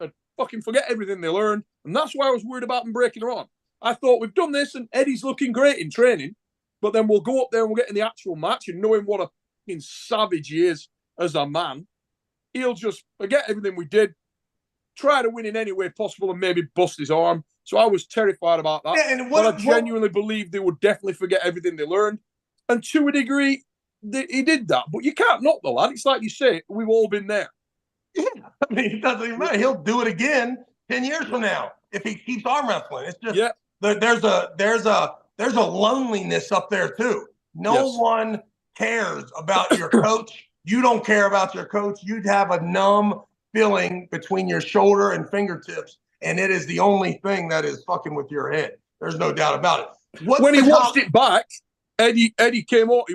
had fucking forget everything they learned. And that's why I was worried about them breaking her on. I thought, we've done this and Eddie's looking great in training, but then we'll go up there and we'll get in the actual match, and knowing what a fucking savage he is as a man, he'll just forget everything we did, try to win in any way possible, and maybe bust his arm. So I was terrified about that. Yeah, but I genuinely believe they would definitely forget everything they learned. And to a degree, he did that. But you can't knock the lad. It's like you say, we've all been there. Yeah, I mean, it doesn't even matter. He'll do it again 10 years from now if he keeps arm wrestling. It's just there's a loneliness up there too. No one cares about your coach. You don't care about your coach. You'd have a numb feeling between your shoulder and fingertips, and it is the only thing that is fucking with your head. There's no doubt about it. When he watched it back, Eddie came out. He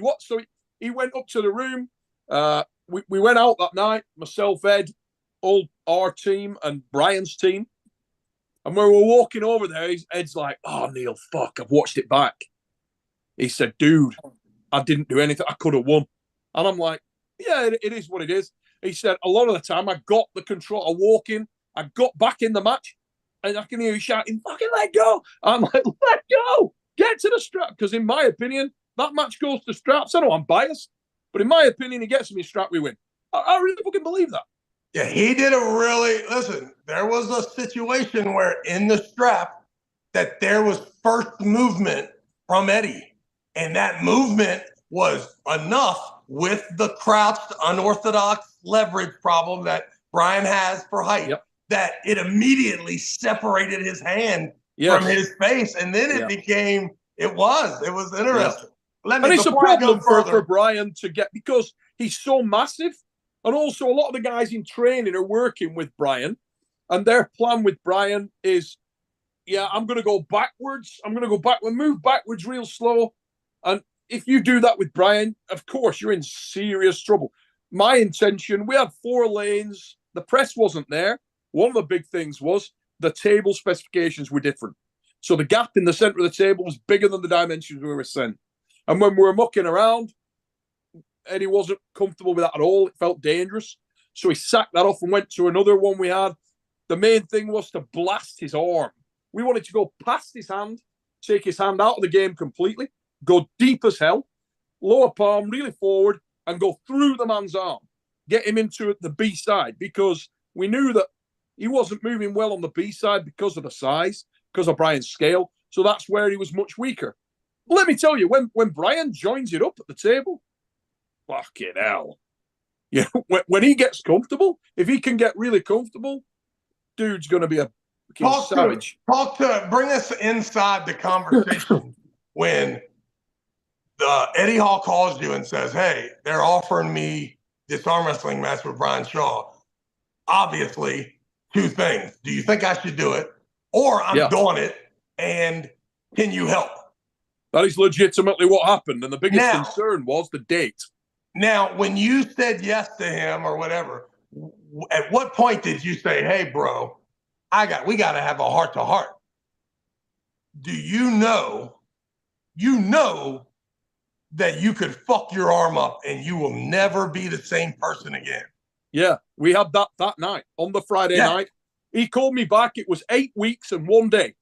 went up to the room. We went out that night, myself, Ed, all our team and Brian's team. And when we were walking over there, Ed's like, oh, Neil, fuck, I've watched it back. He said, dude, I didn't do anything. I could have won. And I'm like, yeah, it is what it is. He said, a lot of the time I got the control. I walk in, I got back in the match, and I can hear you shouting, fucking let go. I'm like, let go. Get to the strap. Because in my opinion, that match goes to straps. I know I'm biased, but in my opinion, he gets me strap, we win. I really fucking believe that. Yeah, he did listen, there was a situation where in the strap that there was first movement from Eddie. And that movement was enough with the crouched, unorthodox leverage problem that Brian has for height that it immediately separated his hand from his face. And then it became, it was interesting. And it's a problem for Brian to get, because he's so massive. And also a lot of the guys in training are working with Brian. And their plan with Brian is, I'm going to go backwards. I'm going to go backward, move backwards real slow. And if you do that with Brian, of course, you're in serious trouble. My intention, we had 4 lanes. The press wasn't there. One of the big things was the table specifications were different. So the gap in the center of the table was bigger than the dimensions we were sent. And when we were mucking around, Eddie wasn't comfortable with that at all. It felt dangerous. So he sacked that off and went to another one we had. The main thing was to blast his arm. We wanted to go past his hand, take his hand out of the game completely, go deep as hell, lower palm really forward, and go through the man's arm, get him into the B side, because we knew that he wasn't moving well on the B side because of the size, because of Brian's scale. So that's where he was much weaker. Let me tell you, when Brian joins it up at the table, fucking hell. When he gets comfortable, if he can get really comfortable, dude's going to be a savage. Bring us inside the conversation when Eddie Hall calls you and says, hey, they're offering me this arm wrestling match with Brian Shaw. Obviously, 2 things. Do you think I should do it? Or I'm doing it, and can you help? That is legitimately what happened. And the biggest concern was the date. Now, when you said yes to him or whatever, at what point did you say, hey, bro, we got to have a heart-to-heart? Do you know that you could fuck your arm up and you will never be the same person again? Yeah, we had that night, on the Friday night. He called me back. It was 8 weeks and 1 day,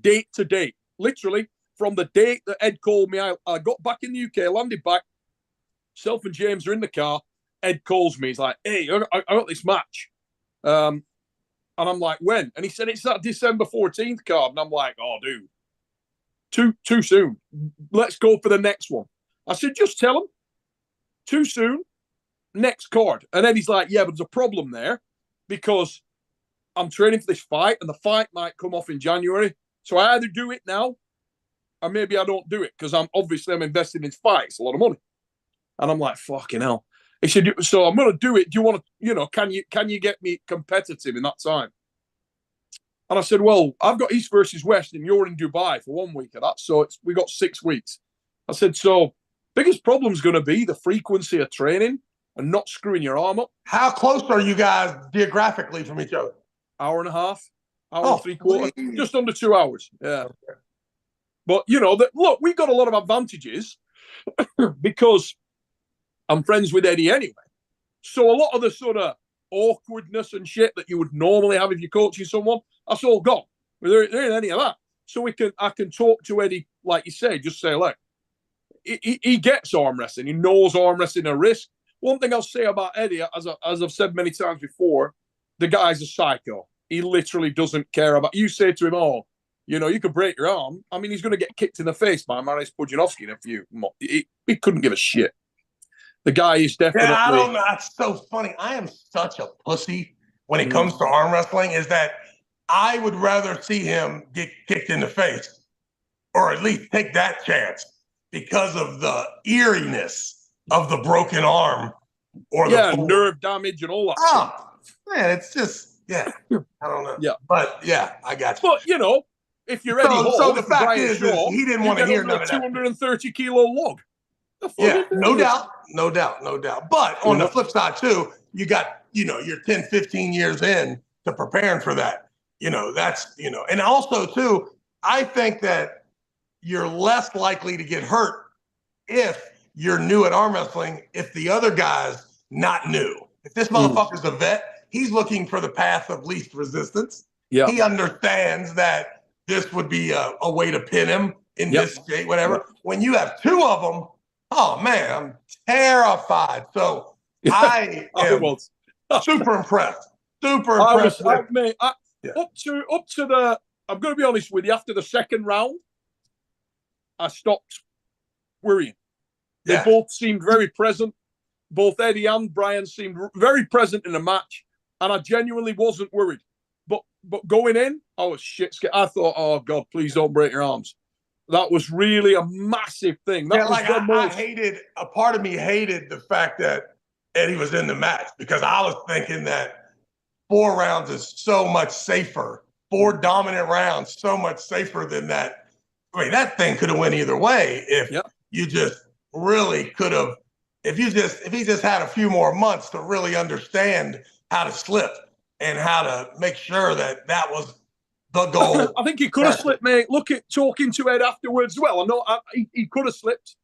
date to date. Literally, from the date that Ed called me, I got back in the UK, landed back. Self and James are in the car. Ed calls me. He's like, hey, I got this match. And I'm like, when? And he said, it's that December 14th card. And I'm like, oh, dude, too soon. Let's go for the next one. I said, just tell him. Too soon. Next card. And then he's like, yeah, but there's a problem there because I'm training for this fight and the fight might come off in January. So I either do it now or maybe I don't do it because I'm investing in fights, a lot of money. And I'm like, fucking hell. He said, so I'm going to do it. Do you want to, can you get me competitive in that time? And I said, well, I've got East versus West and you're in Dubai for 1 week of that. So we got 6 weeks. I said, so biggest problem is going to be the frequency of training and not screwing your arm up. How close are you guys geographically from each other? Hour and a half, hour and 3/4, just under 2 hours. Yeah. Okay. But, look, we got a lot of advantages because I'm friends with Eddie anyway. So a lot of the sort of awkwardness and shit that you would normally have if you're coaching someone, that's all gone. There ain't any of that. So I can talk to Eddie, like you say, just say, look, he gets arm wrestling. He knows arm wrestling a risk. One thing I'll say about Eddie, as I've said many times before, the guy's a psycho. He literally doesn't care about. You say to him, oh, you could break your arm. I mean, he's going to get kicked in the face by Mariusz Pudzianowski in a few months. He couldn't give a shit. The guy is definitely. Yeah, I don't know. It's so funny. I am such a pussy when it comes to arm wrestling. Is that I would rather see him get kicked in the face, or at least take that chance because of the eeriness of the broken arm, or the nerve damage and all that. Oh man, it's just I don't know. Yeah, but I got you. But if you're Eddie Hall, so the fact is he didn't want to hear none of that. 230 kilo log. Yeah, no doubt. But on the flip side too, you got, you're 10, 15 years in to preparing for that. That's, and also too, I think that you're less likely to get hurt if you're new at arm wrestling, if the other guy's not new. If this motherfucker's a vet, he's looking for the path of least resistance. Yeah. He understands that this would be a way to pin him in this state, whatever. Yep. When you have 2 of them, oh man, I'm terrified. So I am super impressed. Super impressed. Up to the. I'm going to be honest with you. After the second round, I stopped worrying They both seemed very present. Both Eddie and Brian seemed very present in the match, and I genuinely wasn't worried. But going in, I was shit scared. I thought, oh God, please don't break your arms. That was really a massive thing. That was I hated, a part of me hated the fact that Eddie was in the match, because I was thinking that 4 rounds is so much safer. 4 dominant rounds, so much safer than that. I mean, that thing could have went either way if you just really could have, if he just had a few more months to really understand how to slip and how to make sure that was the goal. I think he could have slipped, mate. Look at talking to Ed afterwards. Well, I know he could have slipped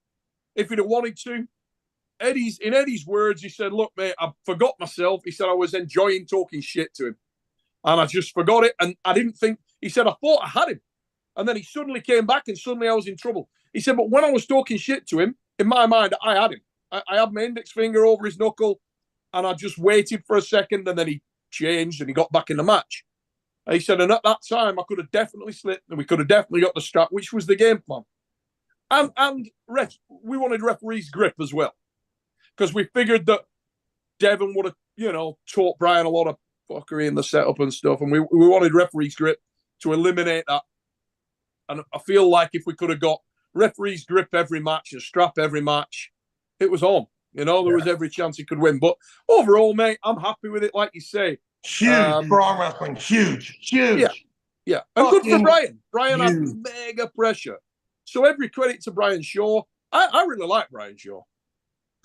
if he'd have wanted to. In Eddie's words, he said, look, mate, I forgot myself. He said, I was enjoying talking shit to him. And I just forgot it. And I didn't think, he said, I thought I had him. And then he suddenly came back and suddenly I was in trouble. He said, but when I was talking shit to him, in my mind, I had him. I had my index finger over his knuckle and I just waited for a second and then he changed and he got back in the match. And he said, and at that time, I could have definitely slipped and we could have definitely got the strap, which was the game plan. And we wanted referee's grip as well, because we figured that Devon would have, taught Brian a lot of fuckery in the setup and stuff, and we wanted referee's grip to eliminate that. And I feel like if we could have got referee's grip every match and strap every match, it was on. There was every chance he could win. But overall, mate, I'm happy with it, like you say. Huge for arm wrestling. Huge. Yeah. And good for Brian. Brian had mega pressure. So every credit to Brian Shaw. I really like Brian Shaw.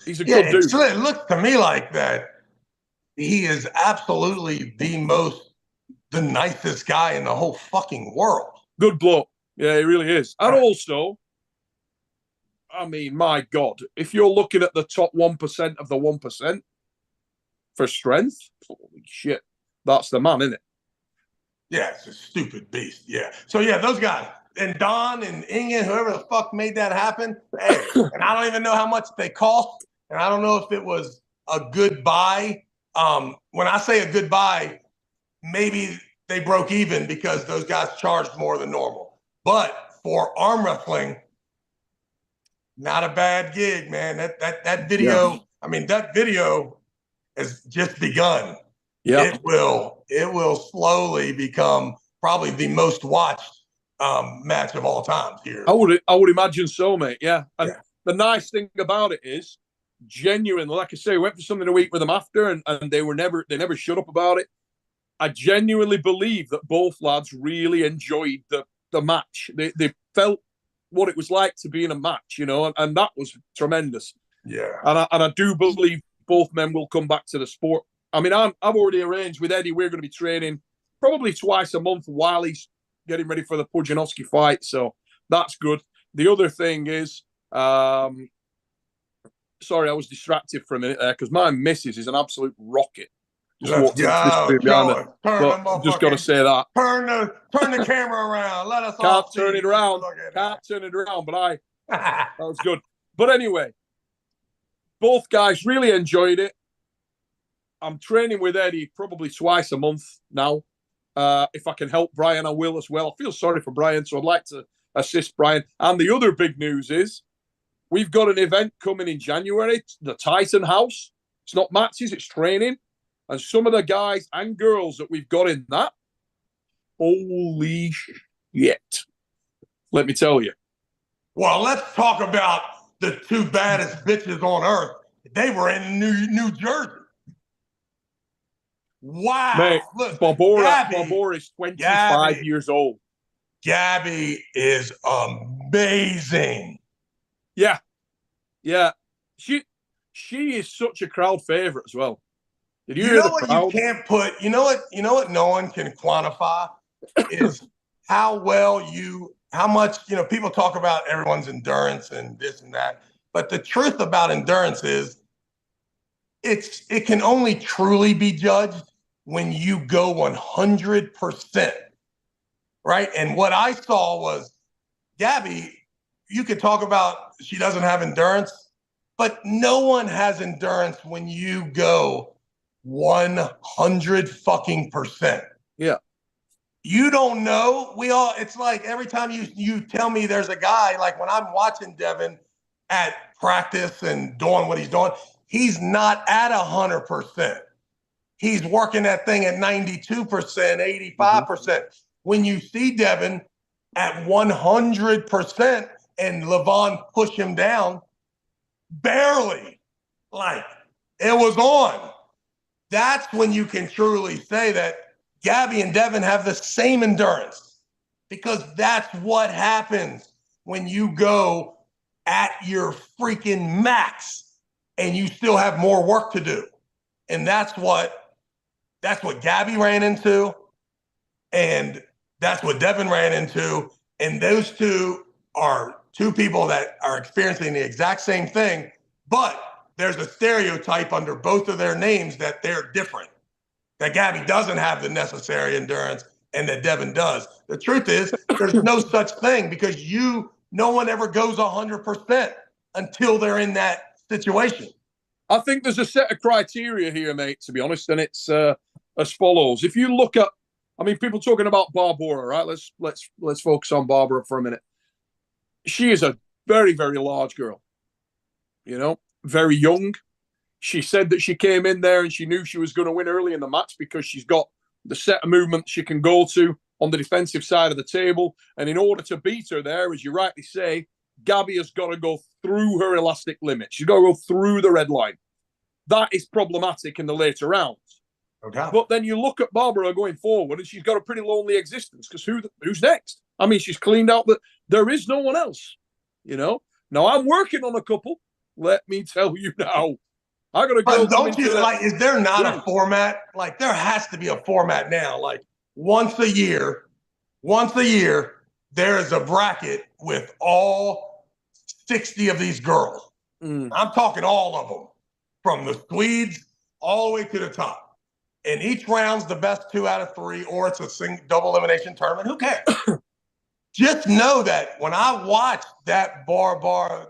He's a good dude. It looks to me like that he is absolutely the nicest guy in the whole fucking world. Good bloke. Yeah, he really is. And also, I mean, my God, if you're looking at the top 1% of the 1% for strength, holy shit, that's the man, isn't it? Yeah, it's a stupid beast. Yeah. So, yeah, those guys. And Don and Inge, whoever the fuck made that happen. Hey, and I don't even know how much they cost. And I don't know if it was a good buy. When I say a good buy, maybe they broke even because those guys charged more than normal. But for arm wrestling, not a bad gig, man. That video, that video has just begun. Yeah. It will slowly become probably the most watched match of all time here. I would imagine so, mate. Yeah. And the nice thing about it is, genuinely, like I say, we went for something to eat with them after, and they never shut up about it. I genuinely believe that both lads really enjoyed the match. They felt what it was like to be in a match, and that was tremendous. Yeah. And I do believe both men will come back to the sport. I mean, I've already arranged with Eddie, we're going to be training probably twice a month while he's getting ready for the Pudzianowski fight. So that's good. The other thing is, sorry, I was distracted for a minute there because my missus is an absolute rocket. Just got to say that. Turn the camera around. Let us Can't turn it around. But that was good. But anyway, both guys really enjoyed it. I'm training with Eddie probably twice a month now. If I can help Brian, I will as well. I feel sorry for Brian, so I'd like to assist Brian. And the other big news is we've got an event coming in January, the Titan House. It's not matches, it's training. And some of the guys and girls that we've got in that, holy shit. Let me tell you. Well, let's talk about the 2 baddest bitches on earth. They were in New Jersey. Wow. Mate, look, Barbora is 25 years old. Gabby is amazing. Yeah. Yeah. She is such a crowd favorite as well. Did you hear the crowd? You can't put, you know what no one can quantify is how much, people talk about everyone's endurance and this and that. But the truth about endurance is it can only truly be judged when you go 100%, right? And what I saw was Gabby, you could talk about she doesn't have endurance, but no one has endurance when you go 100 fucking %. Yeah. You don't know. It's like every time you tell me there's a guy, like when I'm watching Devin, at practice and doing what he's doing, he's not at 100%. He's working that thing at 92%, 85%. When you see Devin at 100% and Levon push him down, barely, like it was on. That's when you can truly say that Gabby and Devin have the same endurance, because that's what happens when you go at your freaking max and you still have more work to do. And that's what Gabby ran into, and that's what Devin ran into. And those two are two people that are experiencing the exact same thing, but there's a stereotype under both of their names that they're different, that Gabby doesn't have the necessary endurance and that Devin does. The truth is, there's no such thing, because no one ever goes 100% until they're in that situation. I think there's a set of criteria here, mate, to be honest, and it's as follows. If you look at, I mean, people talking about Barbara, right? Let's focus on Barbara for a minute. She is a very, very large girl, very young. She said that she came in there and she knew she was going to win early in the match because she's got the set of movements she can go to on the defensive side of the table. And in order to beat her there, as you rightly say, Gabby has got to go through her elastic limit. She's got to go through the red line. That is problematic in the later rounds. Okay. But then you look at Barbara going forward, and she's got a pretty lonely existence, because who's next? I mean, she's cleaned out that there is no one else. Now I'm working on a couple. Let me tell you now. I gotta go. But don't you like? Is there not a format? Like, there has to be a format now. Like, once a year, there is a bracket with all 60 of these girls. I'm talking all of them, from the Swedes all the way to the top. And each round's the best 2 out of 3, or it's a double elimination tournament. Who cares? Just know that when I watch that Bar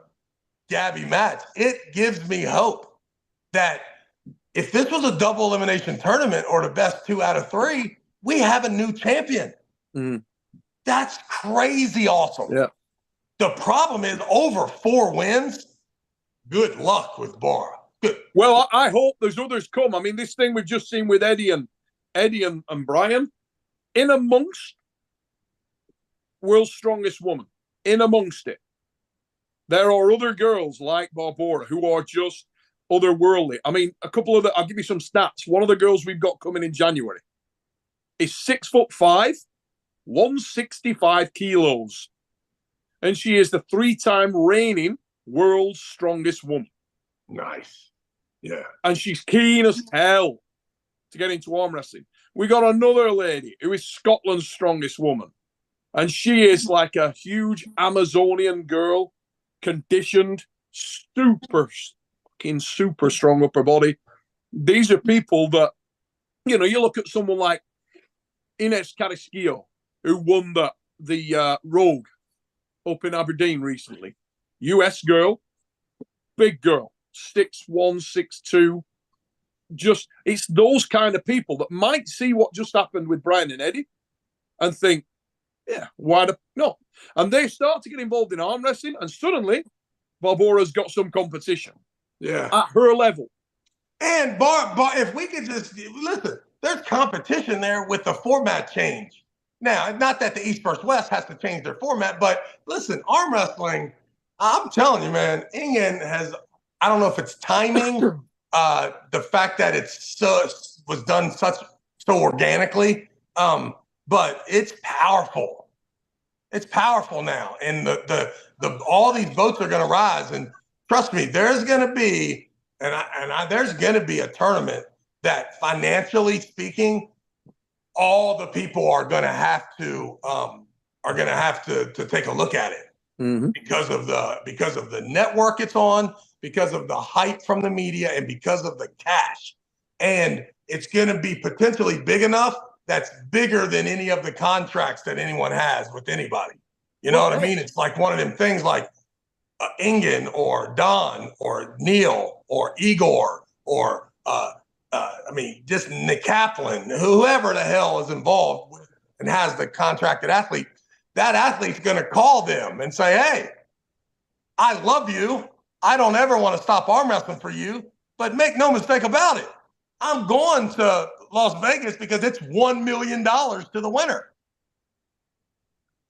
Gabby match, it gives me hope that if this was a double elimination tournament or the best 2 out of 3, we have a new champion. That's crazy awesome. Yeah. The problem is, over 4 wins, good luck with Bar. Good. Well, I hope there's others come. I mean, this thing we've just seen with Eddie and Brian, in amongst World's Strongest Woman, in amongst it, there are other girls like Barbara who are just otherworldly. I mean, I'll give you some stats. One of the girls we've got coming in January is 6'5", 165 kilos. And she is the 3-time reigning World's Strongest Woman. Nice. Yeah. And she's keen as hell to get into arm wrestling. We got another lady who is Scotland's Strongest Woman. And she is like a huge Amazonian girl, conditioned, super strong upper body. These are people that, you look at someone like Ines Carrasquillo, who won the Rogue up in Aberdeen recently. US girl, big girl, 6'1", 6'2". Just, it's those kind of people that might see what just happened with Brian and Eddie and think, yeah, why no? And they start to get involved in arm wrestling, and suddenly Barbara's got some competition. Yeah. At her level. And if we could just listen, there's competition there with the format change. Now, not that the East versus West has to change their format, but listen, arm wrestling, I'm telling you, man, Ingen has, I don't know if it's timing, the fact that was done so organically, but it's powerful. It's powerful now, and all these votes are going to rise. And trust me, there's going to be, there's going to be a tournament that, financially speaking, all the people are going to have to take a look at it, because of the network it's on, because of the hype from the media, and because of the cash. And it's going to be potentially big enough that's bigger than any of the contracts that anyone has with anybody. You know what I mean? It's like one of them things like Ingen or Don or Neil or Igor or just Nick Kaplan, whoever the hell is involved with and has the contracted athlete. That athlete's going to call them and say, hey, I love you. I don't ever want to stop arm wrestling for you. But make no mistake about it. I'm going to Las Vegas because it's $1 million to the winner.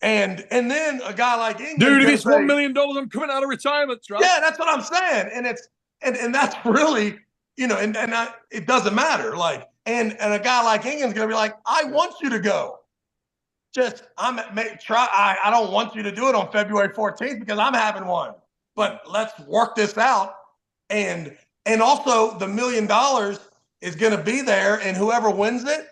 And then a guy like England, dude, if it's $1 million, I'm coming out of retirement, Trav. Yeah, that's what I'm saying. And it's and that's really, it doesn't matter. Like, and a guy like England's gonna be like, I want you to go. Just I don't want you to do it on February 14th because I'm having one. But let's work this out. And also the $1 million is gonna be there, and whoever wins it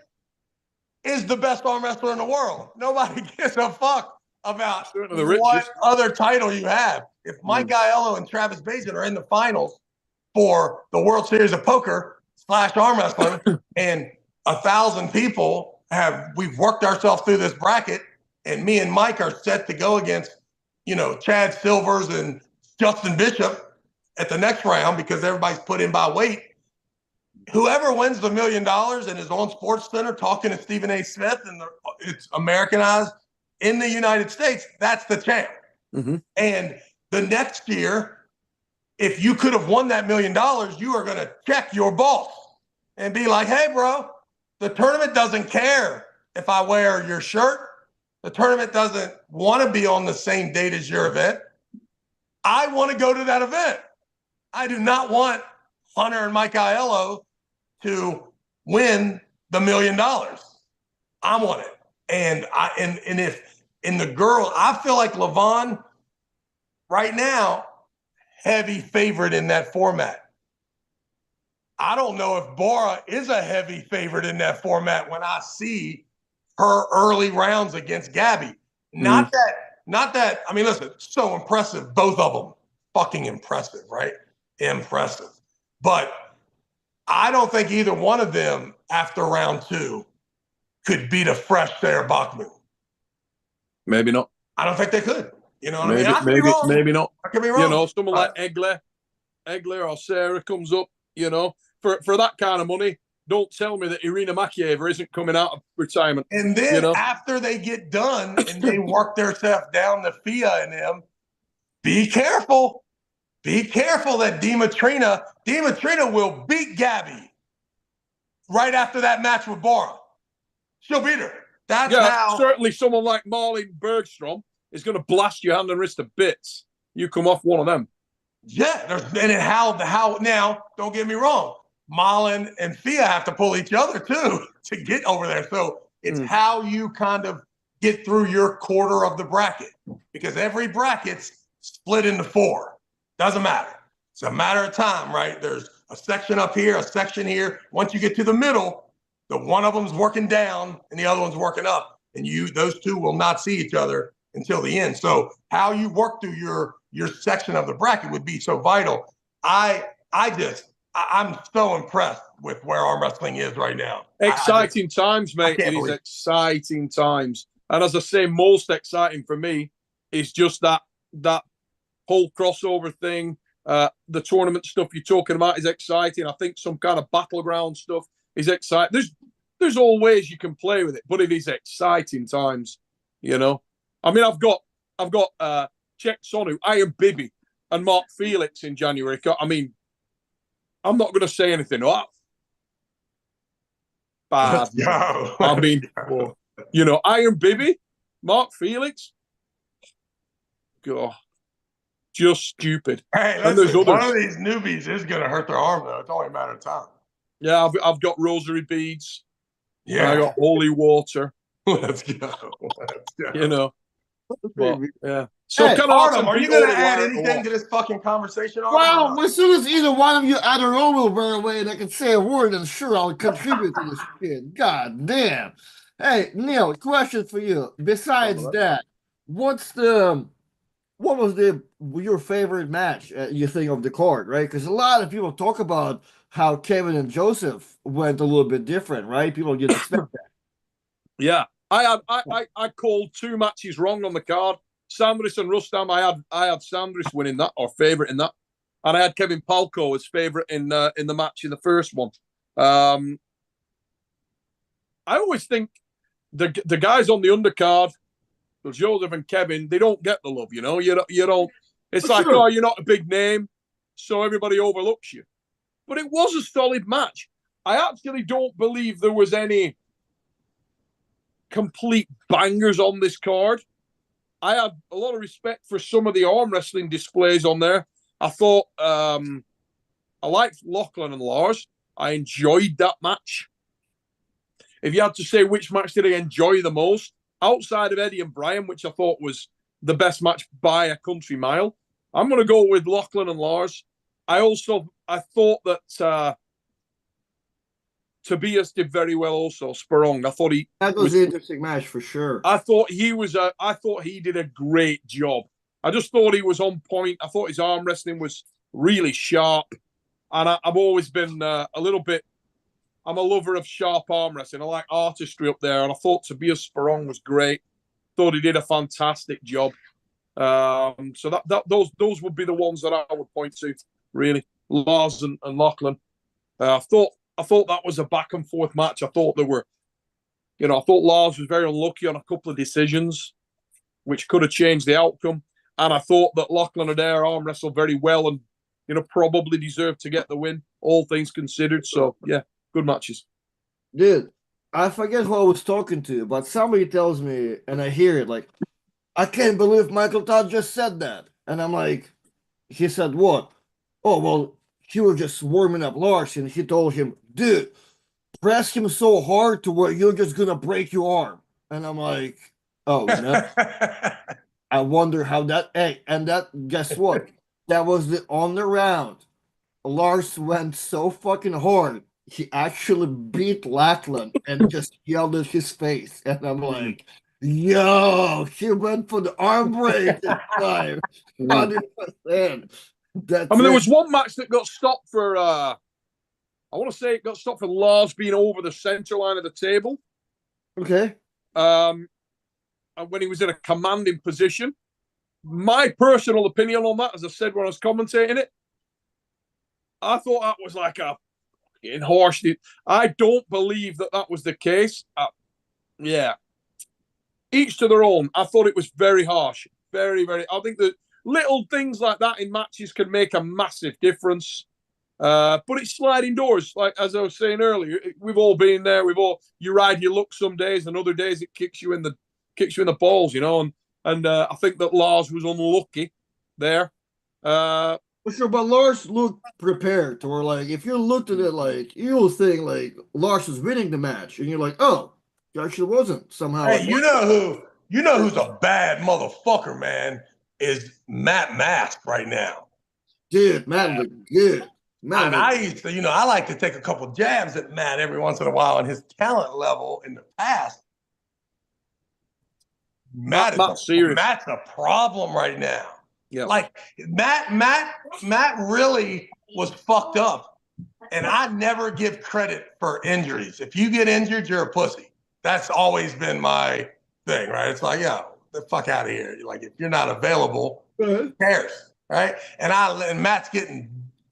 is the best arm wrestler in the world. Nobody gives a fuck about what other title you have. If Mike Aiello and Travis Bagent are in the finals for the World Series of Poker / arm wrestling, and 1,000 people we've worked ourselves through this bracket, and me and Mike are set to go against, Chad Silvers and Justin Bishop at the next round because everybody's put in by weight. Whoever wins the $1 million and is on Sports Center talking to Stephen A. Smith and it's Americanized in the United States, that's the champ. Mm-hmm. And the next year, if you could have won that $1 million, you are going to check your boss and be like, hey, bro, the tournament doesn't care if I wear your shirt. The tournament doesn't want to be on the same date as your event. I want to go to that event. I do not want Hunter and Mike Aiello to win the $1 million. I want it. And the girl, I feel like Levon right now, heavy favorite in that format. I don't know if Bora is a heavy favorite in that format when I see her early rounds against Gabby. Not that, I mean, listen, so impressive, both of them. Fucking impressive, right? Impressive. But I don't think either one of them after round 2 could beat a fresh Sarah Bachman. Maybe not. I don't think they could. You know what maybe, I mean? Maybe not. I could be wrong. Someone like Egler or Sarah comes up, for that kind of money. Don't tell me that Irina Makieva isn't coming out of retirement. And then after they get done and they work themselves down to FIA and them, be careful. Be careful that Dimitrina will beat Gabby right after that match with Bora. She'll beat her. That's how. Certainly someone like Marlene Bergstrom is going to blast your hand and wrist to bits. You come off one of them. Yeah. How now, don't get me wrong. Marlon and FIA have to pull each other too to get over there. So it's how you kind of get through your quarter of the bracket, because every bracket's split into 4. Doesn't matter. It's a matter of time, right? There's a section up here, a section here. Once you get to the middle, the one of them's working down and the other one's working up. And those two will not see each other until the end. So how you work through your section of the bracket would be so vital. I'm so impressed with where arm wrestling is right now. Exciting times, mate. It is exciting times. And as I say, most exciting for me is just that whole crossover thing. The tournament stuff you're talking about is exciting. I think some kind of battleground stuff is exciting. There's all ways you can play with it, but it is exciting times, I mean, I've got Czech Sonu, Iron Bibi, and Mark Felix in January. I mean, I'm not going to say anything. Bad. I mean, Iron Bibi, Mark Felix. God. Just stupid. Hey, listen, one of these newbies is going to hurt their arm, though. It's only a matter of time. Yeah, I've got rosary beads. Yeah. I got holy water. Let's go. But, yeah. So, hey, Artem, are you going to add anything to this fucking conversation? Well, as soon as either one of you add a roll will run away and I can say a word, then sure, I'll contribute to this shit. God damn. Hey, Neil, question for you. Besides that, what was your favorite match you think of the card, right? Because a lot of people talk about how Kevin and Joseph went a little bit different, right? People didn't expect that. Yeah, I called 2 matches wrong on the card. Sandris and Rustam, I had Sandris winning that, or favorite in that, and I had Kevin Palko as favorite in the match in the first one. I always think the guys on the undercard, Joseph and Kevin, they don't get the love, You don't. It's like, oh, you're not a big name, so everybody overlooks you. But it was a solid match. I actually don't believe there was any complete bangers on this card. I had a lot of respect for some of the arm wrestling displays on there. I thought I liked Lachlan and Lars. I enjoyed that match. If you had to say which match did I enjoy the most, outside of Eddie and Brian, which I thought was the best match by a country mile, I'm going to go with Lachlan and Lars. I thought that Tobias did very well also. Sperong. I thought that was an interesting match for sure. I thought he did a great job. I just thought he was on point. I thought his arm wrestling was really sharp. And I've always been a little bit, I'm a lover of sharp arm wrestling. I like artistry up there. And I thought Tobias Sperong was great. Thought he did a fantastic job. So those would be the ones that I would point to, really. Lars and Lachlan. I thought that was a back and forth match. I thought I thought Lars was very unlucky on a couple of decisions, which could have changed the outcome. And I thought that Lachlan and Adair arm wrestled very well and, probably deserved to get the win, all things considered. So, yeah, good matches. Dude, I forget who I was talking to, but somebody tells me, and I hear it, like, I can't believe Michael Todd just said that. And I'm like, he said what? Oh, well, he was just warming up Lars, and he told him, dude, press him so hard to where you're just going to break your arm. And I'm like, oh, no. I wonder how that, guess what? That was on the round. Lars went so fucking hard. He actually beat Lachlan and just yelled at his face. And I'm like, yo, he went for the arm break this time. 100%. There was one match that got stopped for, I want to say it got stopped for Lars being over the center line of the table. Okay. And when he was in a commanding position. My personal opinion on that, as I said when I was commentating it, I thought that was like a fucking harsh. I don't believe that was the case. Yeah. Each to their own. I thought it was very harsh. Very, very. I think that little things like that in matches can make a massive difference. But it's sliding doors. Like, as I was saying earlier, we've all been there. You ride your luck some days, and other days it kicks you in the balls, And I think that Lars was unlucky there. For sure, but Lars looked prepared to where, like, if you looked at it, like, you'll think, like, Lars was winning the match. And you're like, oh, he actually wasn't somehow. Hey, you know who's a bad motherfucker, man, is Matt Mask right now. Dude, Matt looked good. I used to, I like to take a couple jabs at Matt every once in a while on his talent level in the past. Matt's a problem right now. Yeah. Like Matt really was fucked up. And I never give credit for injuries. If you get injured, you're a pussy. That's always been my thing, right? It's like, yo, the fuck out of here. Like, if you're not available, who cares, right? And Matt's getting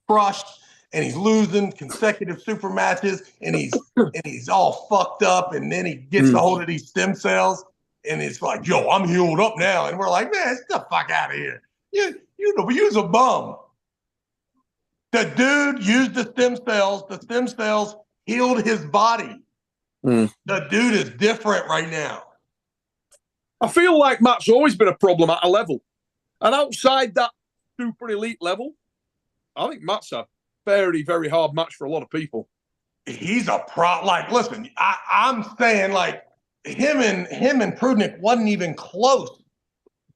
crushed, and he's losing consecutive super matches, and he's all fucked up, and then he gets a hold of these stem cells. And it's like, yo, I'm healed up now. And we're like, man, get the fuck out of here. You's a bum. The dude used the stem cells. The stem cells healed his body. The dude is different right now. I feel like Matt's always been a problem at a level. And outside that super elite level, I think Matt's a very, very hard match for a lot of people. He's a pro. Like, listen, I'm saying, like, him and Prudnick wasn't even close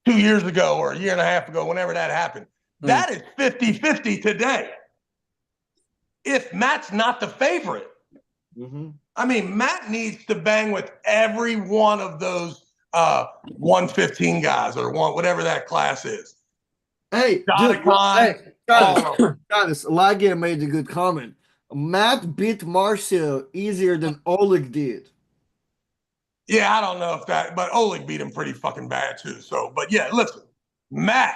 2 years ago or a year and a half ago, whenever that happened. That is 50-50 today. If Matt's not the favorite. I mean, Matt needs to bang with every one of those 115 guys or whatever that class is. Hey, guys, Lagia made a good comment. Matt beat Marcio easier than Oleg did. Yeah, I don't know if that, but Oleg beat him pretty fucking bad too. So, but yeah, listen, Matt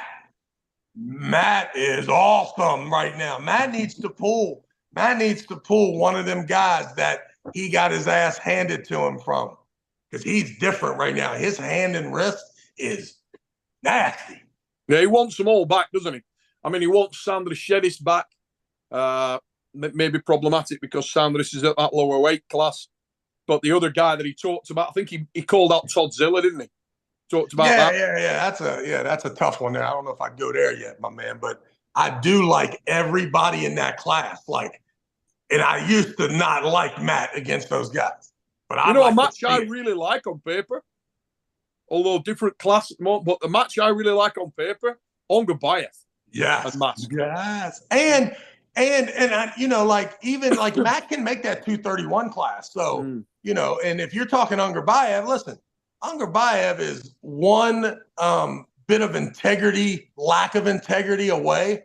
is awesome right now. Matt needs to pull one of them guys that he got his ass handed to him from, because he's different right now. His hand and wrist is nasty. Yeah, he wants them all back, doesn't he? I mean, he wants Sandra Shedis back. Maybe problematic because Sanders is at that lower weight class. But the other guy that he talked about, I think he called out Todd Zilla, didn't he? Talked about that. Yeah. That's a tough one there. I don't know if I'd go there yet, my man. But I do like everybody in that class. Like, and I used to not like Matt against those guys. But I a match I really like on paper, although different class at the moment, but the match I really like on paper, Ongabayev. Yes. And Mask. Yes. And I, like even like Matt can make that 231 class. So, and if you're talking Ungerbayev, listen, Ungerbayev is one bit of lack of integrity away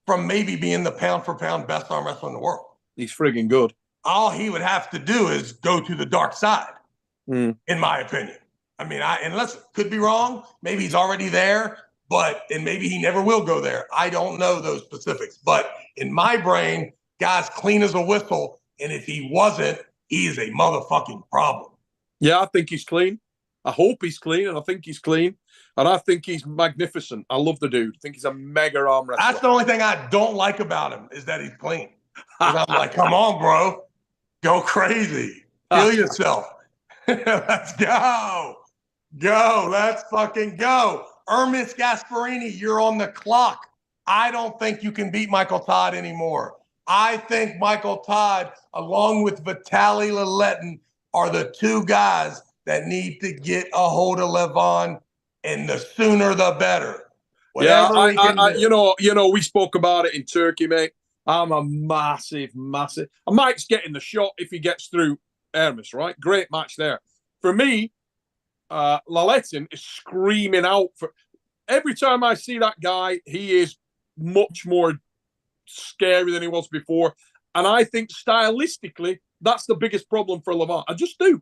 from maybe being the pound for pound best arm wrestler in the world. He's friggin' good. All he would have to do is go to the dark side, in my opinion. I mean, and listen, could be wrong. Maybe he's already there. And maybe he never will go there. I don't know those specifics. But in my brain, guy's clean as a whistle. And if he wasn't, he is a motherfucking problem. Yeah, I think he's clean. I hope he's clean, and I think he's clean. And I think he's magnificent. I love the dude. I think he's a mega arm wrestler. That's the only thing I don't like about him is that he's clean. I'm like, come on, bro. Go crazy. Kill yourself. Let's go. Go. Let's fucking go. Ermis Gasparini, you're on the clock. I don't think you can beat Michael Todd anymore. I think Michael Todd, along with Vitaly Laletin, are the two guys that need to get a hold of Levon, and the sooner the better. Whatever we spoke about it in Turkey, mate. I'm a massive. Mike's getting the shot if he gets through Hermes, right? Great match there. For me, Laletin is screaming out for every time I see that guy. He is much more scary than he was before, and I think stylistically that's the biggest problem for Levant. I just do.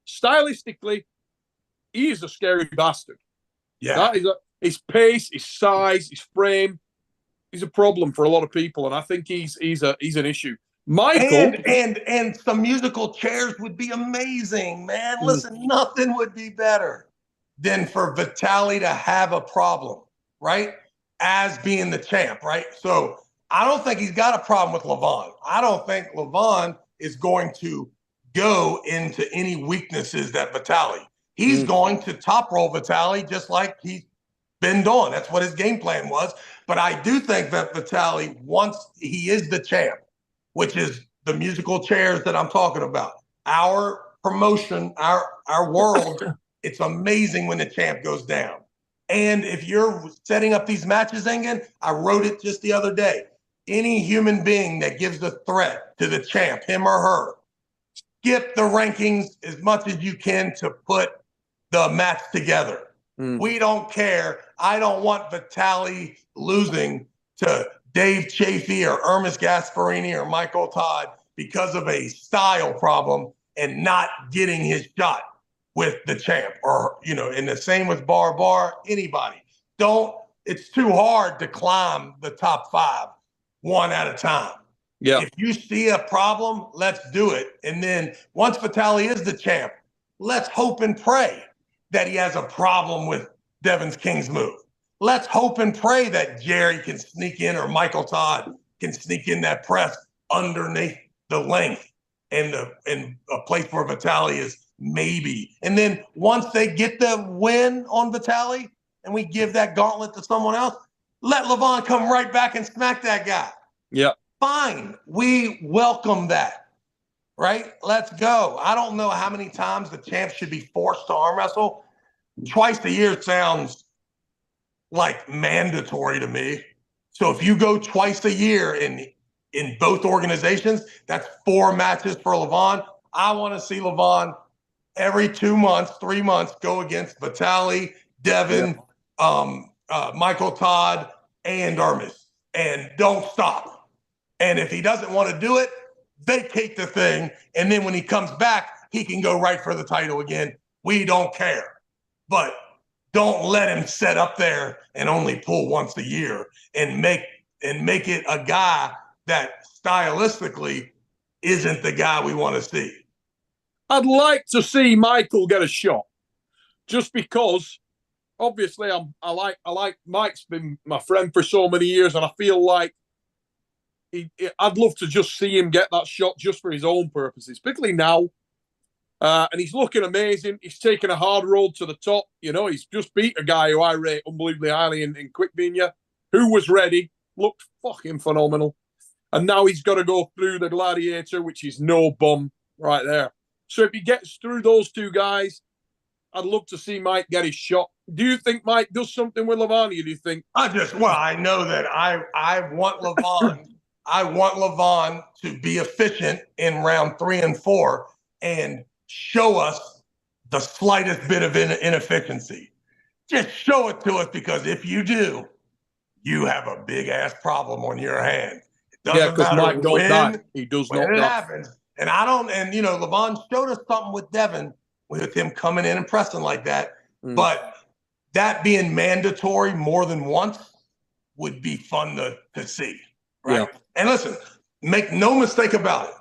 Stylistically, he is a scary bastard. Yeah, that is his pace, his size, his frame. He's a problem for a lot of people, and I think he's an issue. Michael and some musical chairs would be amazing, man. Listen, nothing would be better than for Vitaly to have a problem, right? As being the champ, right? So I don't think he's got a problem with Levon. I don't think Levon is going to go into any weaknesses that Vitaly. He's going to top roll Vitaly just like he's been doing. That's what his game plan was. But I do think that Vitaly, once he is the champ, which is the musical chairs that I'm talking about, our promotion, our world, it's amazing when the champ goes down. And if you're setting up these matches, Engen, I wrote it just the other day. Any human being that gives the threat to the champ, him or her, skip the rankings as much as you can to put the match together. We don't care. I don't want Vitaly losing to Dave Chafee or Ermis Gasparini or Michael Todd because of a style problem and not getting his shot with the champ, or, and the same with Bar, anybody. It's too hard to climb the top 5 one at a time. Yeah. If you see a problem, let's do it. And then once Vitaly is the champ, let's hope and pray that he has a problem with Devin King's move. Let's hope and pray that Jerry can sneak in, or Michael Todd can sneak in that press underneath the length and a place where Vitaly is maybe. And then once they get the win on Vitaly and we give that gauntlet to someone else, let Levon come right back and smack that guy. Yeah. Fine. We welcome that. Right? Let's go. I don't know how many times the champ should be forced to arm wrestle. Twice a year sounds like mandatory to me. So if you go twice a year in both organizations, that's 4 matches for Levon. I want to see Levon every 2 months, 3 months go against Vitaly, Devin, Michael Todd, and Ermis. And don't stop. And if he doesn't want to do it, vacate the thing. And then when he comes back, he can go right for the title again. We don't care. But don't let him set up there and only pull once a year and make it a guy that stylistically isn't the guy we want to see. I'd like to see Michael get a shot, just because obviously I like Mike's been my friend for so many years, and I feel like I'd love to just see him get that shot just for his own purposes, particularly now. And he's looking amazing. He's taken a hard road to the top. You know, he's just beat a guy who I rate unbelievably highly in Quick Vinya, who was ready, looked fucking phenomenal. And now he's got to go through the Gladiator, which is no bum right there. So if he gets through those two guys, I'd love to see Mike get his shot. Do you think Mike does something with Levan? Or do you think? I know that I want Levan. I want Levan to be efficient in round 3 and 4 and show us the slightest bit of inefficiency. Just show it to us, because if you do, you have a big ass problem on your hands. It doesn't matter Mike don't die. He does not when it die. happens. And Levan showed us something with Devin, with him coming in and pressing like that. But that being mandatory more than once would be fun to see. Right. Yeah. And listen, make no mistake about it.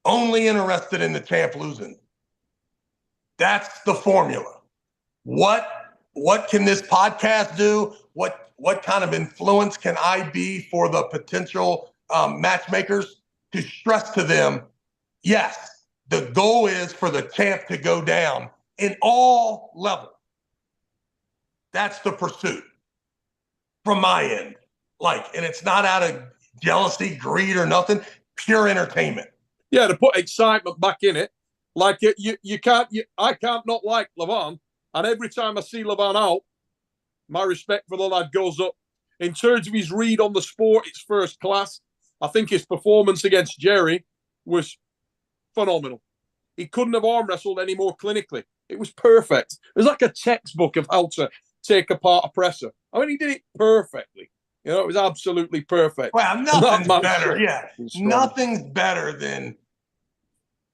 Only interested in the champ losing. That's the formula. What can this podcast do? What kind of influence can I be for the potential matchmakers to stress to them? Yes, the goal is for the champ to go down in all levels. That's the pursuit from my end. And it's not out of jealousy, greed, or nothing. Pure entertainment. Yeah, to put excitement back in it. I can't not like Levan. And every time I see Levan out, my respect for the lad goes up. In terms of his read on the sport, it's first class. I think his performance against Jerry was phenomenal. He couldn't have arm wrestled any more clinically. It was perfect. It was like a textbook of how to take apart a presser. I mean, he did it perfectly. You know, it was absolutely perfect. Well, nothing's better. Yeah, nothing's better than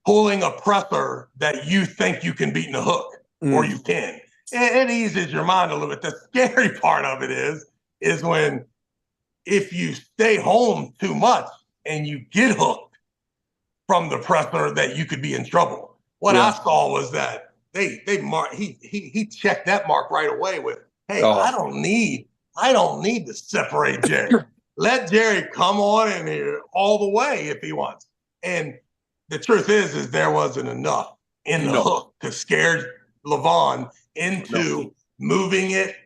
pulling a presser that you think you can beat in a hook, or you can. It eases your mind a little bit. The scary part of it is when if you stay home too much and you get hooked from the presser, that you could be in trouble. What I saw was that they mark he checked that mark right away with, hey, I don't need to separate Jerry. Let Jerry come on in here all the way if he wants. And the truth is there wasn't enough in the hook to scare Levan into moving it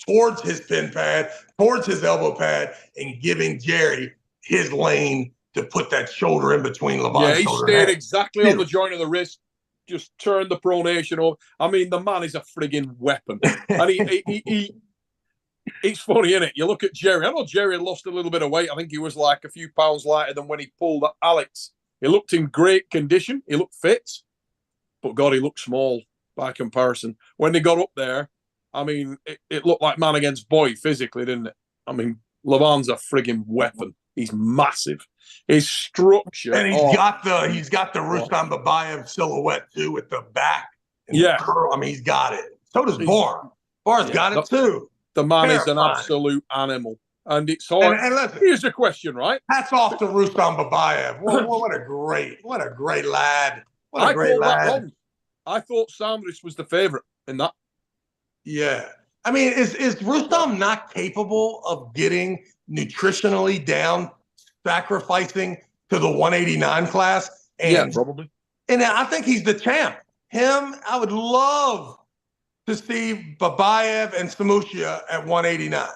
towards his pin pad, towards his elbow pad, and giving Jerry his lane to put that shoulder in between Levan's shoulder. Yeah, he stayed exactly on the joint of the wrist, just turned the pronation over. I mean, the man is a frigging weapon. And he it's funny, isn't it? You look at Jerry. I know Jerry had lost a little bit of weight. I think he was like a few pounds lighter than when he pulled Alex. He looked in great condition. He looked fit. But God, he looked small by comparison. When they got up there, I mean, it looked like man against boy physically, didn't it? I mean, Levan's a frigging weapon. He's massive. His structure. And he's got the Rustam Babayev silhouette too, with the back and the curl. I mean, he's got it. So does Bar. Bar's got it too. The man is an absolute animal. And it's hard. And listen, here's a question, right? Hats off to Rustam Babayev. What a great lad. What a great lad. I thought Sanders was the favorite in that. Yeah. I mean, is Rustam not capable of getting nutritionally down, sacrificing to the 189 class? And, probably. And I think he's the champ. I would love to see Babayev and Samushia at 189.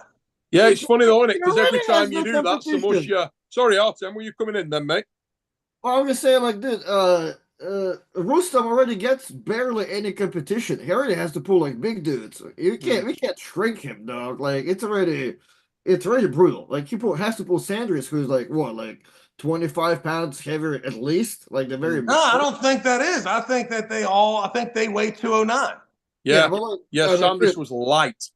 Yeah, it's funny though, isn't it? Because every time you do that, Samushia. Sorry, Artem, were you coming in then, mate? Well, I'm just saying like this. Rustam already gets barely any competition. He already has to pull like big dudes. We can't shrink him, dog. Like it's already brutal. Like he has to pull Sanders, who's like 25 pounds heavier at least. Like the very. No, I don't think that is. I think that they weigh 209. Yeah, Sanders was light.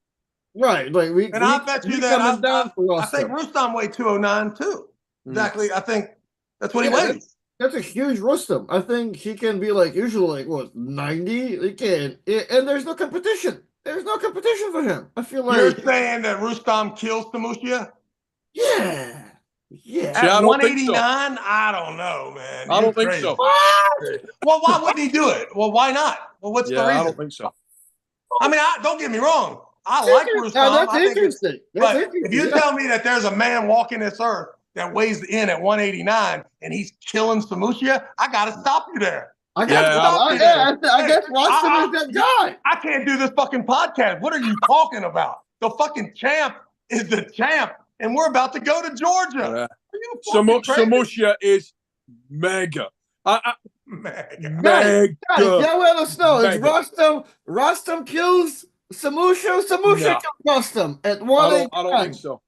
Right, like I bet you that I think Rustam weighed 209 too. Exactly, I think that's what he weighs. That's a huge Rustam. I think he can be like usually 90. He can, and there's no competition. There's no competition for him. I feel like you're saying that Rustam kills Samushia. Yeah. At 189, I don't know, man. I don't think so. What? Well, why wouldn't he do it? Well, why not? Well, what's the reason? I don't think so. I mean, don't get me wrong. I like Rustam. That's I think interesting. but if you tell me that there's a man walking this earth that weighs in at 189 and he's killing Samushia, I got to stop you there. I guess Rustam is that guy. I can't do this fucking podcast. What are you talking about? The fucking champ is the champ, and we're about to go to Georgia. Samushia is mega. Mega. Guys, let us know. It's Rustam kills Samusha. Samusha kills Rustam at 189. I don't think so.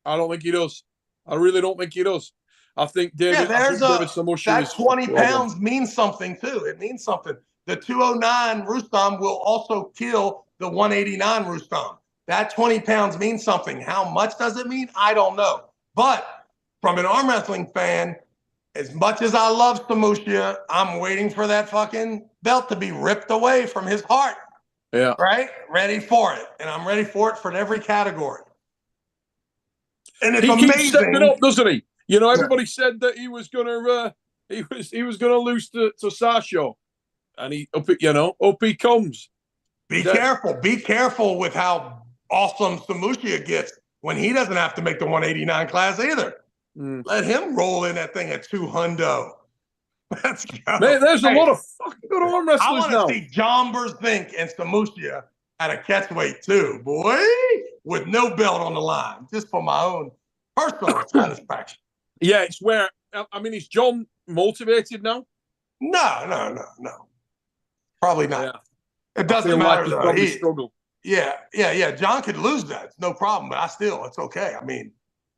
I don't think he does. I really don't think he does. I think David Samusha that 20 pounds means something too. It means something. The 209 Rustam will also kill the 189 Rustam. That 20 pounds means something. How much does it mean? I don't know. But from an arm wrestling fan, as much as I love Samushia, I'm waiting for that fucking belt to be ripped away from his heart. Yeah. Right? Ready for it. And I'm ready for it for every category. And it's amazing. He keeps stepping up, doesn't he? You know, everybody said that he was gonna lose to Sasho. And up he comes. Be careful with how awesome Samushia gets when he doesn't have to make the 189 class either. Let him roll in that thing at 200. Let's go. Man, there's a lot of fucking good arm wrestlers now. I want to see John Berzink and Samushia at a catchweight too, boy, with no belt on the line, just for my own personal satisfaction. Yeah, it's where, I mean, is John motivated now? No. Probably not. Yeah. It doesn't matter. Like he's struggle. Yeah. John could lose that. It's no problem, but it's okay. I mean,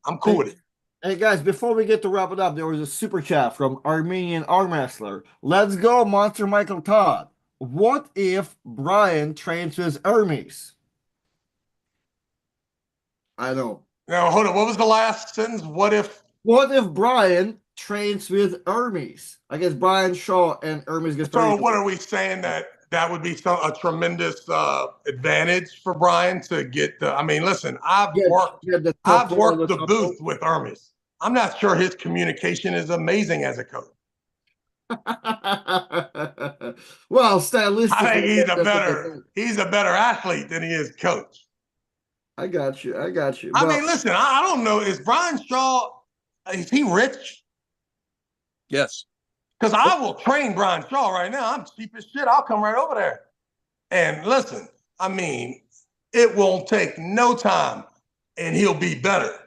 I'm cool with it. Hey guys, before we get to wrap it up, there was a super chat from Armenian arm wrestler. Let's go, Monster Michael Todd. What if Brian trains with Hermes? I don't. Now hold on. What was the last sentence? What if Brian trains with Hermes? I guess Brian Shaw and Hermes get. So what are we saying that would be a tremendous advantage for Brian to get the? I mean, listen, I've worked the booth with Hermes. I'm not sure his communication is amazing as a coach. Well, stylistically, I think he's a better athlete than he is coach. I got you. I mean, listen, I don't know. Is Brian Shaw, is he rich? Yes. Because I will train Brian Shaw right now. I'm cheap as shit. I'll come right over there. And listen, I mean, it won't take no time and he'll be better.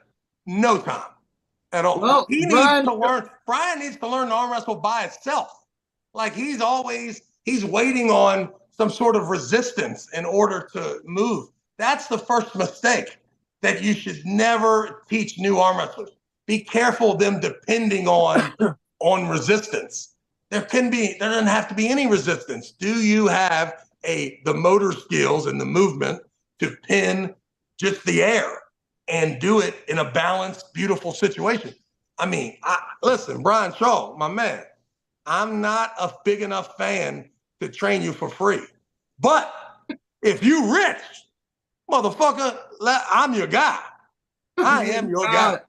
No time at all. Well, Brian needs to learn to arm wrestle by itself. Like he's waiting on some sort of resistance in order to move. That's the first mistake that you should never teach new arm wrestlers. Be careful of them depending on resistance. There doesn't have to be any resistance. Do you have the motor skills and the movement to pin just the air and do it in a balanced, beautiful situation? I mean, listen, Brian Shaw, my man, I'm not a big enough fan to train you for free. But if you rich, motherfucker, I'm your guy. I am your guy.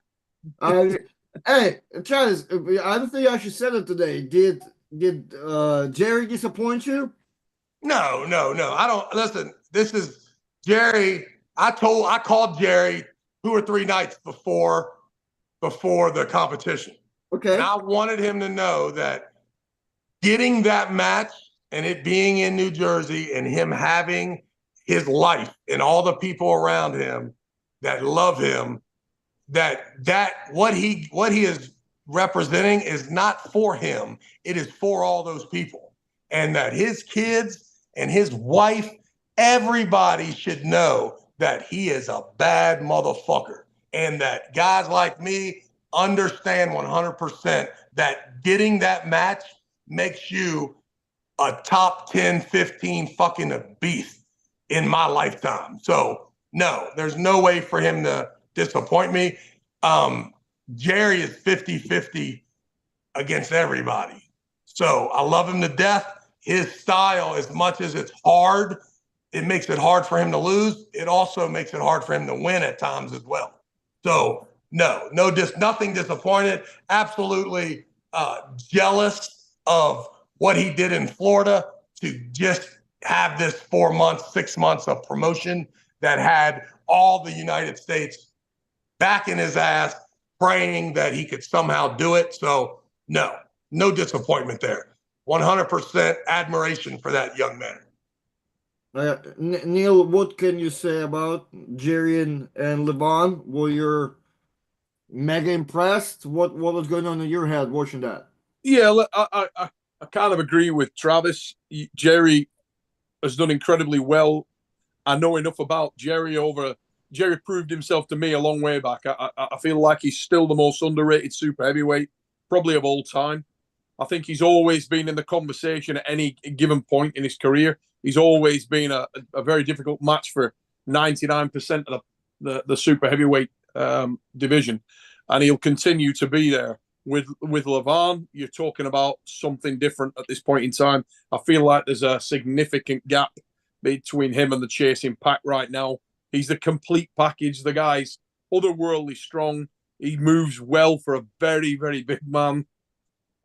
Hey, Travis, I don't think I should say it today. Did Jerry disappoint you? No. I don't. Listen, this is Jerry. I called Jerry 2 or 3 nights before the competition. Okay. And I wanted him to know that getting that match and it being in New Jersey and him having his life and all the people around him that love him, that what he is representing is not for him. It is for all those people. And that his kids and his wife, everybody should know that he is a bad motherfucker. And that guys like me understand 100% that getting that match makes you a top 10, 15 fucking beast in my lifetime. So no, there's no way for him to disappoint me. Jerry is 50-50 against everybody. So I love him to death. His style, as much as it's hard, it makes it hard for him to lose. It also makes it hard for him to win at times as well. So nothing disappointed. Absolutely jealous of what he did in Florida to just have this 4 months, 6 months of promotion that had all the United States backing his ass, praying that he could somehow do it. So no disappointment there. 100% admiration for that young man. Neil, what can you say about Jerry and Levon? Were you mega impressed? What was going on in your head watching that? Yeah, I kind of agree with Travis. Jerry has done incredibly well. I know enough about Jerry proved himself to me a long way back. I feel like he's still the most underrated super heavyweight, probably of all time. I think he's always been in the conversation at any given point in his career. He's always been a very difficult match for 99% of the super heavyweight division. And he'll continue to be there. With Levon, you're talking about something different at this point in time. I feel like there's a significant gap between him and the chasing pack right now. He's the complete package. The guy's otherworldly strong. He moves well for a very, very big man.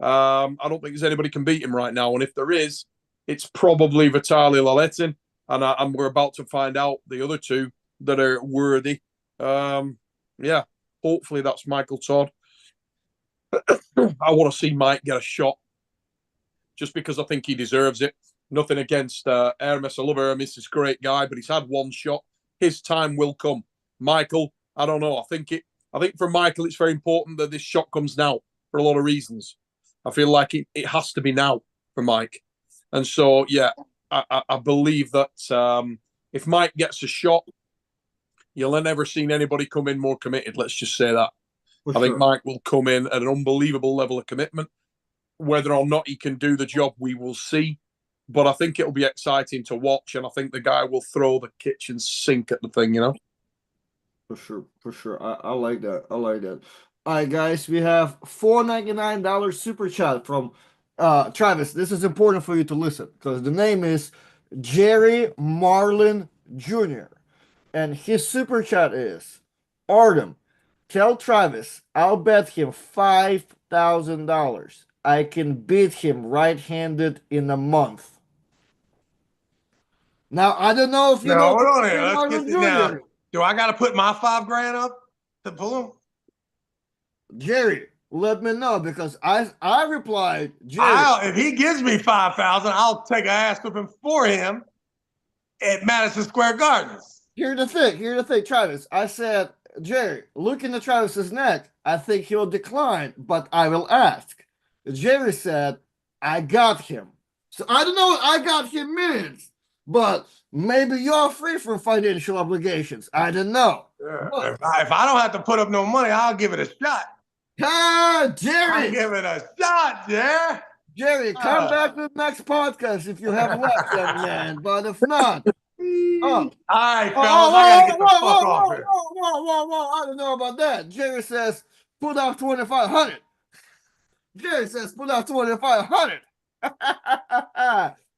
I don't think there's anybody can beat him right now. And if there is, it's probably Vitaly Laletin. And we're about to find out the other two that are worthy. Yeah, hopefully that's Michael Todd. I want to see Mike get a shot just because I think he deserves it. Nothing against Hermes. I love Hermes. He's a great guy, but he's had one shot. His time will come. Michael, I don't know. I think for Michael, it's very important that this shot comes now for a lot of reasons. I feel like it has to be now for Mike. And so, yeah, I believe that if Mike gets a shot, you'll have never seen anybody come in more committed. Let's just say that. I think Mike will come in at an unbelievable level of commitment. Whether or not he can do the job, we will see. But I think it'll be exciting to watch, and I think the guy will throw the kitchen sink at the thing, For sure. I like that. I like that. All right, guys, we have $4.99 super chat from Travis. This is important for you to listen because the name is Jerry Marlin Jr. And his super chat is Artem. Tell Travis I'll bet him $5,000 I can beat him right-handed in a month. Now I don't know if you know hold on here. Let's Marlon get it now. Jr. Do I got to put my $5,000 up to pull him? Jerry, let me know because I replied, Jerry. If he gives me 5,000, I'll take an ass whipping for him at Madison Square Gardens. Here's the thing, Travis. I said, Jerry, look into Travis's neck. I think he'll decline, but I will ask. Jerry said, I got him. So I don't know what I got him means, but maybe you're free from financial obligations. I don't know. Yeah. If I don't have to put up no money, I'll give it a shot. Jerry! I'll give it a shot, yeah. Jerry, come back to the next podcast if you have left, young man. But if not, all right, fellas, I gotta get the fuck off here. Whoa, I don't know about that. Jerry says, put out 2,500. Jerry says, put out 2,500.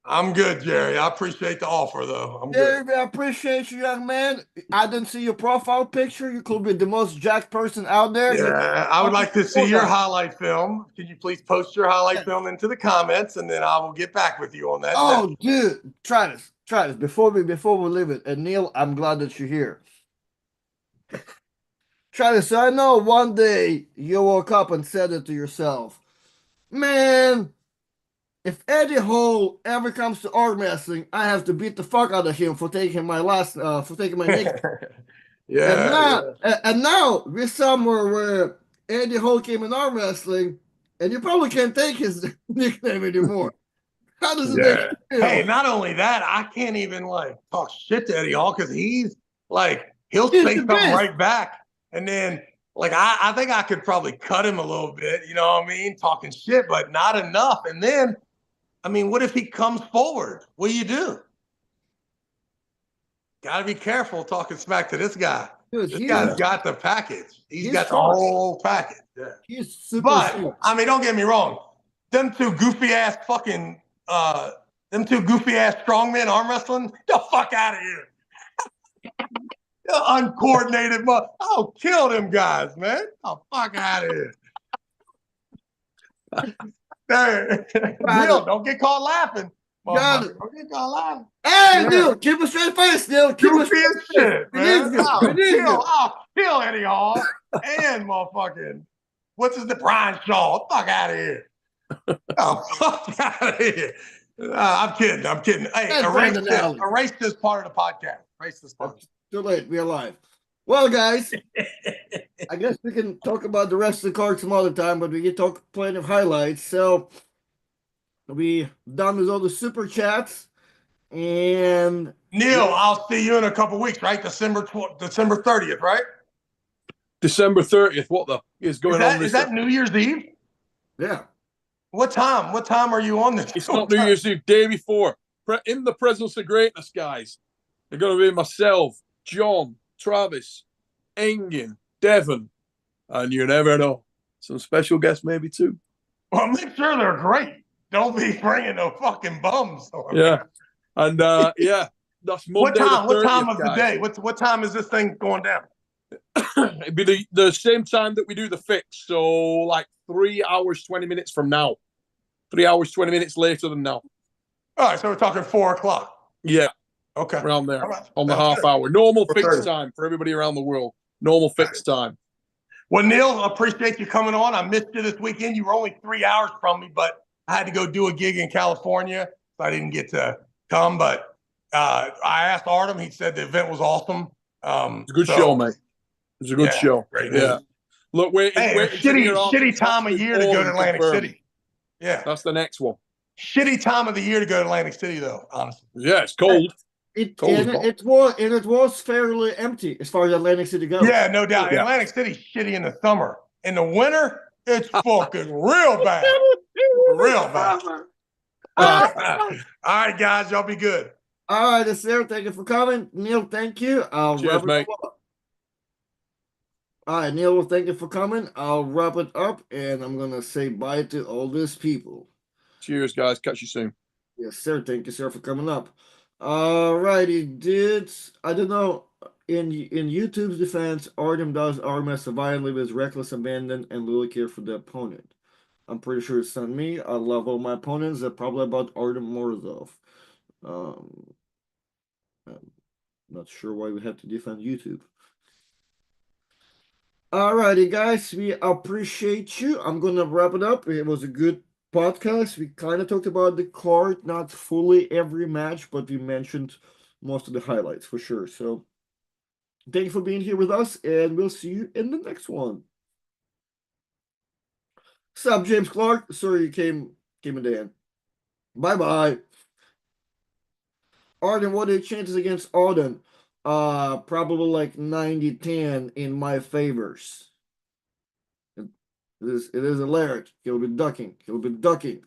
I'm good, Jerry. I appreciate the offer, though. I'm Jerry, good. I appreciate you, young man. I didn't see your profile picture. You could be the most jacked person out there. Yeah, I would like to see your highlight film. Can you please post your highlight film into the comments, and then I will get back with you on that. Oh, dude, Travis, before we leave it, and Neil, I'm glad that you're here. Travis, I know one day you woke up and said it to yourself, man, if Eddie Hall ever comes to arm wrestling, I have to beat the fuck out of him for taking my nickname. And now we're somewhere where Eddie Hall came in arm wrestling, and you probably can't take his nickname anymore. How does it make you feel? Hey, not only that, I can't even talk shit to Eddie Hall because he's he'll say something right back, and then I think I could probably cut him a little bit, you know what I mean, talking shit, but not enough. And then, I mean, what if he comes forward? What do you do? Got to be careful talking smack to this guy. Dude, this guy's got the package. He's got the whole package. Yeah. He's super. But I mean, don't get me wrong. Them two goofy ass strongmen arm wrestling. The fuck out of here. Uncoordinated I'll kill them guys, man. Oh, fuck out of here. Real, don't get caught laughing. Got it. Motherfucker. Okay, online. Hey, Yeah. Neil, keep a straight face, Neil. Keep a Goofy straight as face. shit, We man. need you. We need you. I'll kill Eddie Hall and motherfucking, what's his name? Brian Shaw. Fuck out of here. Oh, fuck out of here. I'm kidding. I'm kidding. Hey, And Brandon Allen. erase this part of the podcast. Erase this part. Too late. We're live. Well, guys, I guess we can talk about the rest of the card some other time, but we can talk plenty of highlights. So we done with all the super chats, and Neil, I'll see you in a couple weeks, right? December 30th, right? December 30th. What the is going on? Is that New Year's Eve? yeah. What time? What time are you on this? It's not New Year's Eve. Day before. In the presence of greatness, guys. They're going to be myself, John, Travis, Engin, Devon, and you never know. Some special guests maybe too. Well, make sure they're great. Don't be bringing no fucking bums. Yeah. And yeah, that's Monday. What time of guys. the day? What time is this thing going down? It'd be the same time that we do the fix. So like 3 hours, 20 minutes from now. 3 hours, 20 minutes later than now. All right, so we're talking 4 o'clock. Yeah. Okay. Around there. Right. On the half hour. Normal fix 4:30. time for everybody around the world. Normal fix time. Well, Neil, I appreciate you coming on. I missed you this weekend. You were only 3 hours from me, but I had to go do a gig in California, so I didn't get to come. But I asked Artem. He said the event was awesome. It's a good show, mate. It's a good show. Great yeah. Look, wait. Shitty time of year to go to Atlantic City. Yeah. That's the next one. Shitty time of the year to go to Atlantic City, though, honestly. Yeah, it's cold. It was fairly empty as far as Atlantic City goes. Yeah, no doubt. Yeah. Atlantic City's shitty in the summer. In the winter, it's fucking real bad. Real bad. All right, guys, y'all be good. All right, it's there. Thank you for coming. Neil, thank you. Cheers, mate. All right, Neil, well, thank you for coming. I'll wrap it up, and I'm going to say bye to all these people. Cheers, guys. Catch you soon. Yes, sir. Thank you, sir, for coming up. All righty, I don't know, in YouTube's defense, Artem does RMS violently with reckless abandon and little care for the opponent. I'm pretty sure it's not me. I love all my opponents. They're probably about Artem Morozov. I'm not sure why we have to defend YouTube. Alrighty, guys, we appreciate you. I'm gonna wrap it up. It was a good podcast. We kind of talked about the card, not fully every match, but we mentioned most of the highlights for sure. So thank you for being here with us, and we'll see you in the next one. Sup, James Clark? Sorry you came in the end. Bye-bye. Arden, what are your chances against Arden? Probably like 90-10 in my favors. It is a Laird. He'll be ducking. Ducking!